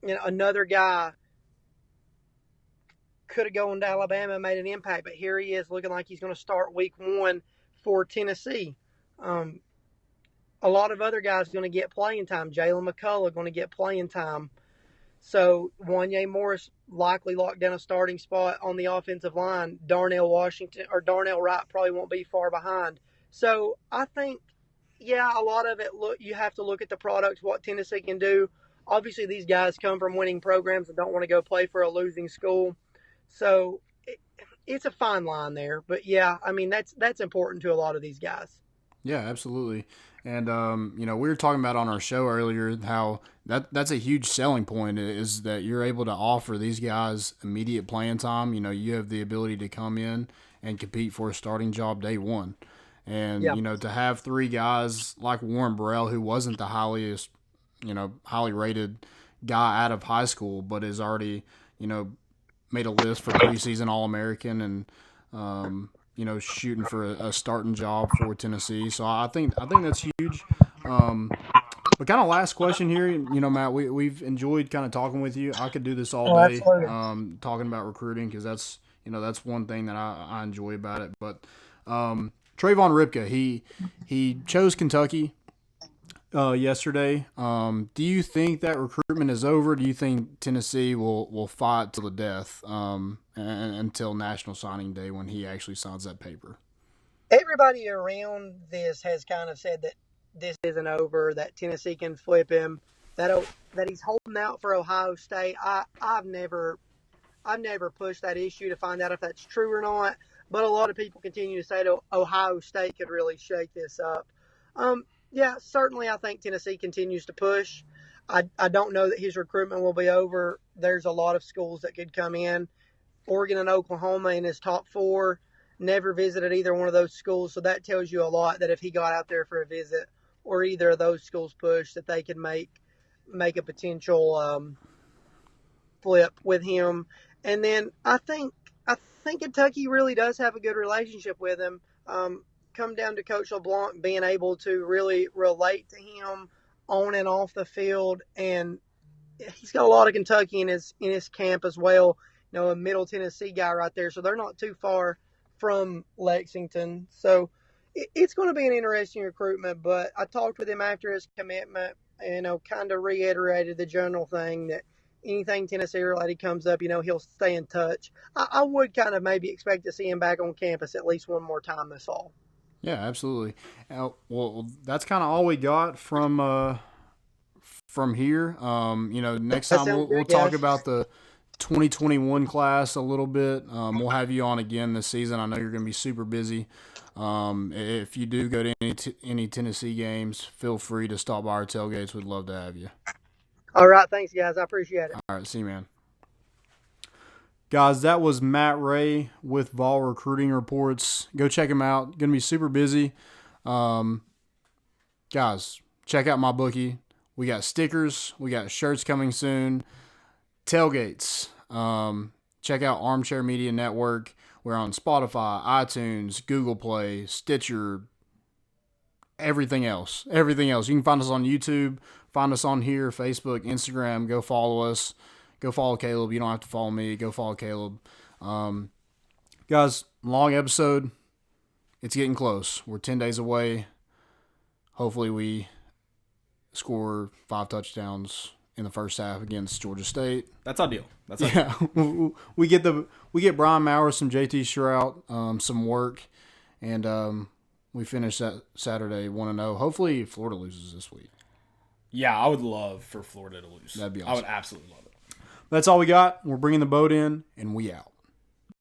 another guy, could have gone to Alabama and made an impact, but here he is looking like he's going to start week 1 for Tennessee. A lot of other guys going to get playing time. Jalen McCullough going to get playing time. So Wanye Morris likely locked down a starting spot on the offensive line. Darnell Wright probably won't be far behind. So I think, a lot of it, you have to look at the product, what Tennessee can do. Obviously, these guys come from winning programs and don't want to go play for a losing school. So it's a fine line there. But, that's important to a lot of these guys. Yeah, absolutely. And, we were talking about on our show earlier how that's a huge selling point, is that you're able to offer these guys immediate playing time. You have the ability to come in and compete for a starting job day one. And, to have 3 guys like Warren Burrell, who wasn't the highly rated guy out of high school, but has already, made a list for preseason All-American and, shooting for a starting job for Tennessee. So I think that's huge. But kind of last question here, Matt, we've enjoyed kind of talking with you. I could do this all day, talking about recruiting, because that's, that's one thing that I enjoy about it. But Trayvon Ripka, he chose Kentucky yesterday. Do you think that recruitment is over? Do you think Tennessee will fight till the death until National Signing Day when he actually signs that paper? Everybody around this has kind of said that this isn't over, that Tennessee can flip him, that he's holding out for Ohio State. I've never pushed that issue to find out if that's true or not, but a lot of people continue to say that Ohio State could really shake this up. Yeah, certainly I think Tennessee continues to push. I don't know that his recruitment will be over. There's a lot of schools that could come in. Oregon and Oklahoma in his top 4. Never visited either one of those schools, so that tells you a lot that if he got out there for a visit or either of those schools push, that they could make a potential flip with him. And then I think Kentucky really does have a good relationship with him. Come down to Coach LeBlanc being able to really relate to him on and off the field, and he's got a lot of Kentucky in his camp as well. A Middle Tennessee guy right there, so they're not too far from Lexington. So it's going to be an interesting recruitment, but I talked with him after his commitment and kind of reiterated the general thing that anything Tennessee related comes up, he'll stay in touch. I would kind of maybe expect to see him back on campus at least one more time this fall. Yeah, absolutely. Well, that's kind of all we got from here. Next time we'll talk about the 2021 class a little bit. We'll have you on again this season. I know you're going to be super busy. If you do go to any Tennessee games, feel free to stop by our tailgates. We'd love to have you. All right. Thanks, guys. I appreciate it. All right. See you, man. Guys, that was Matt Ray with Vol Recruiting Reports. Go check him out. Going to be super busy. Guys, check out my bookie. We got stickers. We got shirts coming soon. Tailgates. Check out Armchair Media Network. We're on Spotify, iTunes, Google Play, Stitcher, everything else. Everything else. You can find us on YouTube. Find us on here, Facebook, Instagram. Go follow us. Go follow Caleb. You don't have to follow me. Go follow Caleb. Guys, long episode. It's getting close. We're 10 days away. Hopefully we score 5 touchdowns in the first half against Georgia State. That's ideal. We get Brian Maurer, some JT Shrout, some work, and we finish that Saturday 1-0. Hopefully Florida loses this week. Yeah, I would love for Florida to lose. That'd be awesome. I would absolutely love it. That's all we got. We're bringing the boat in, and we out.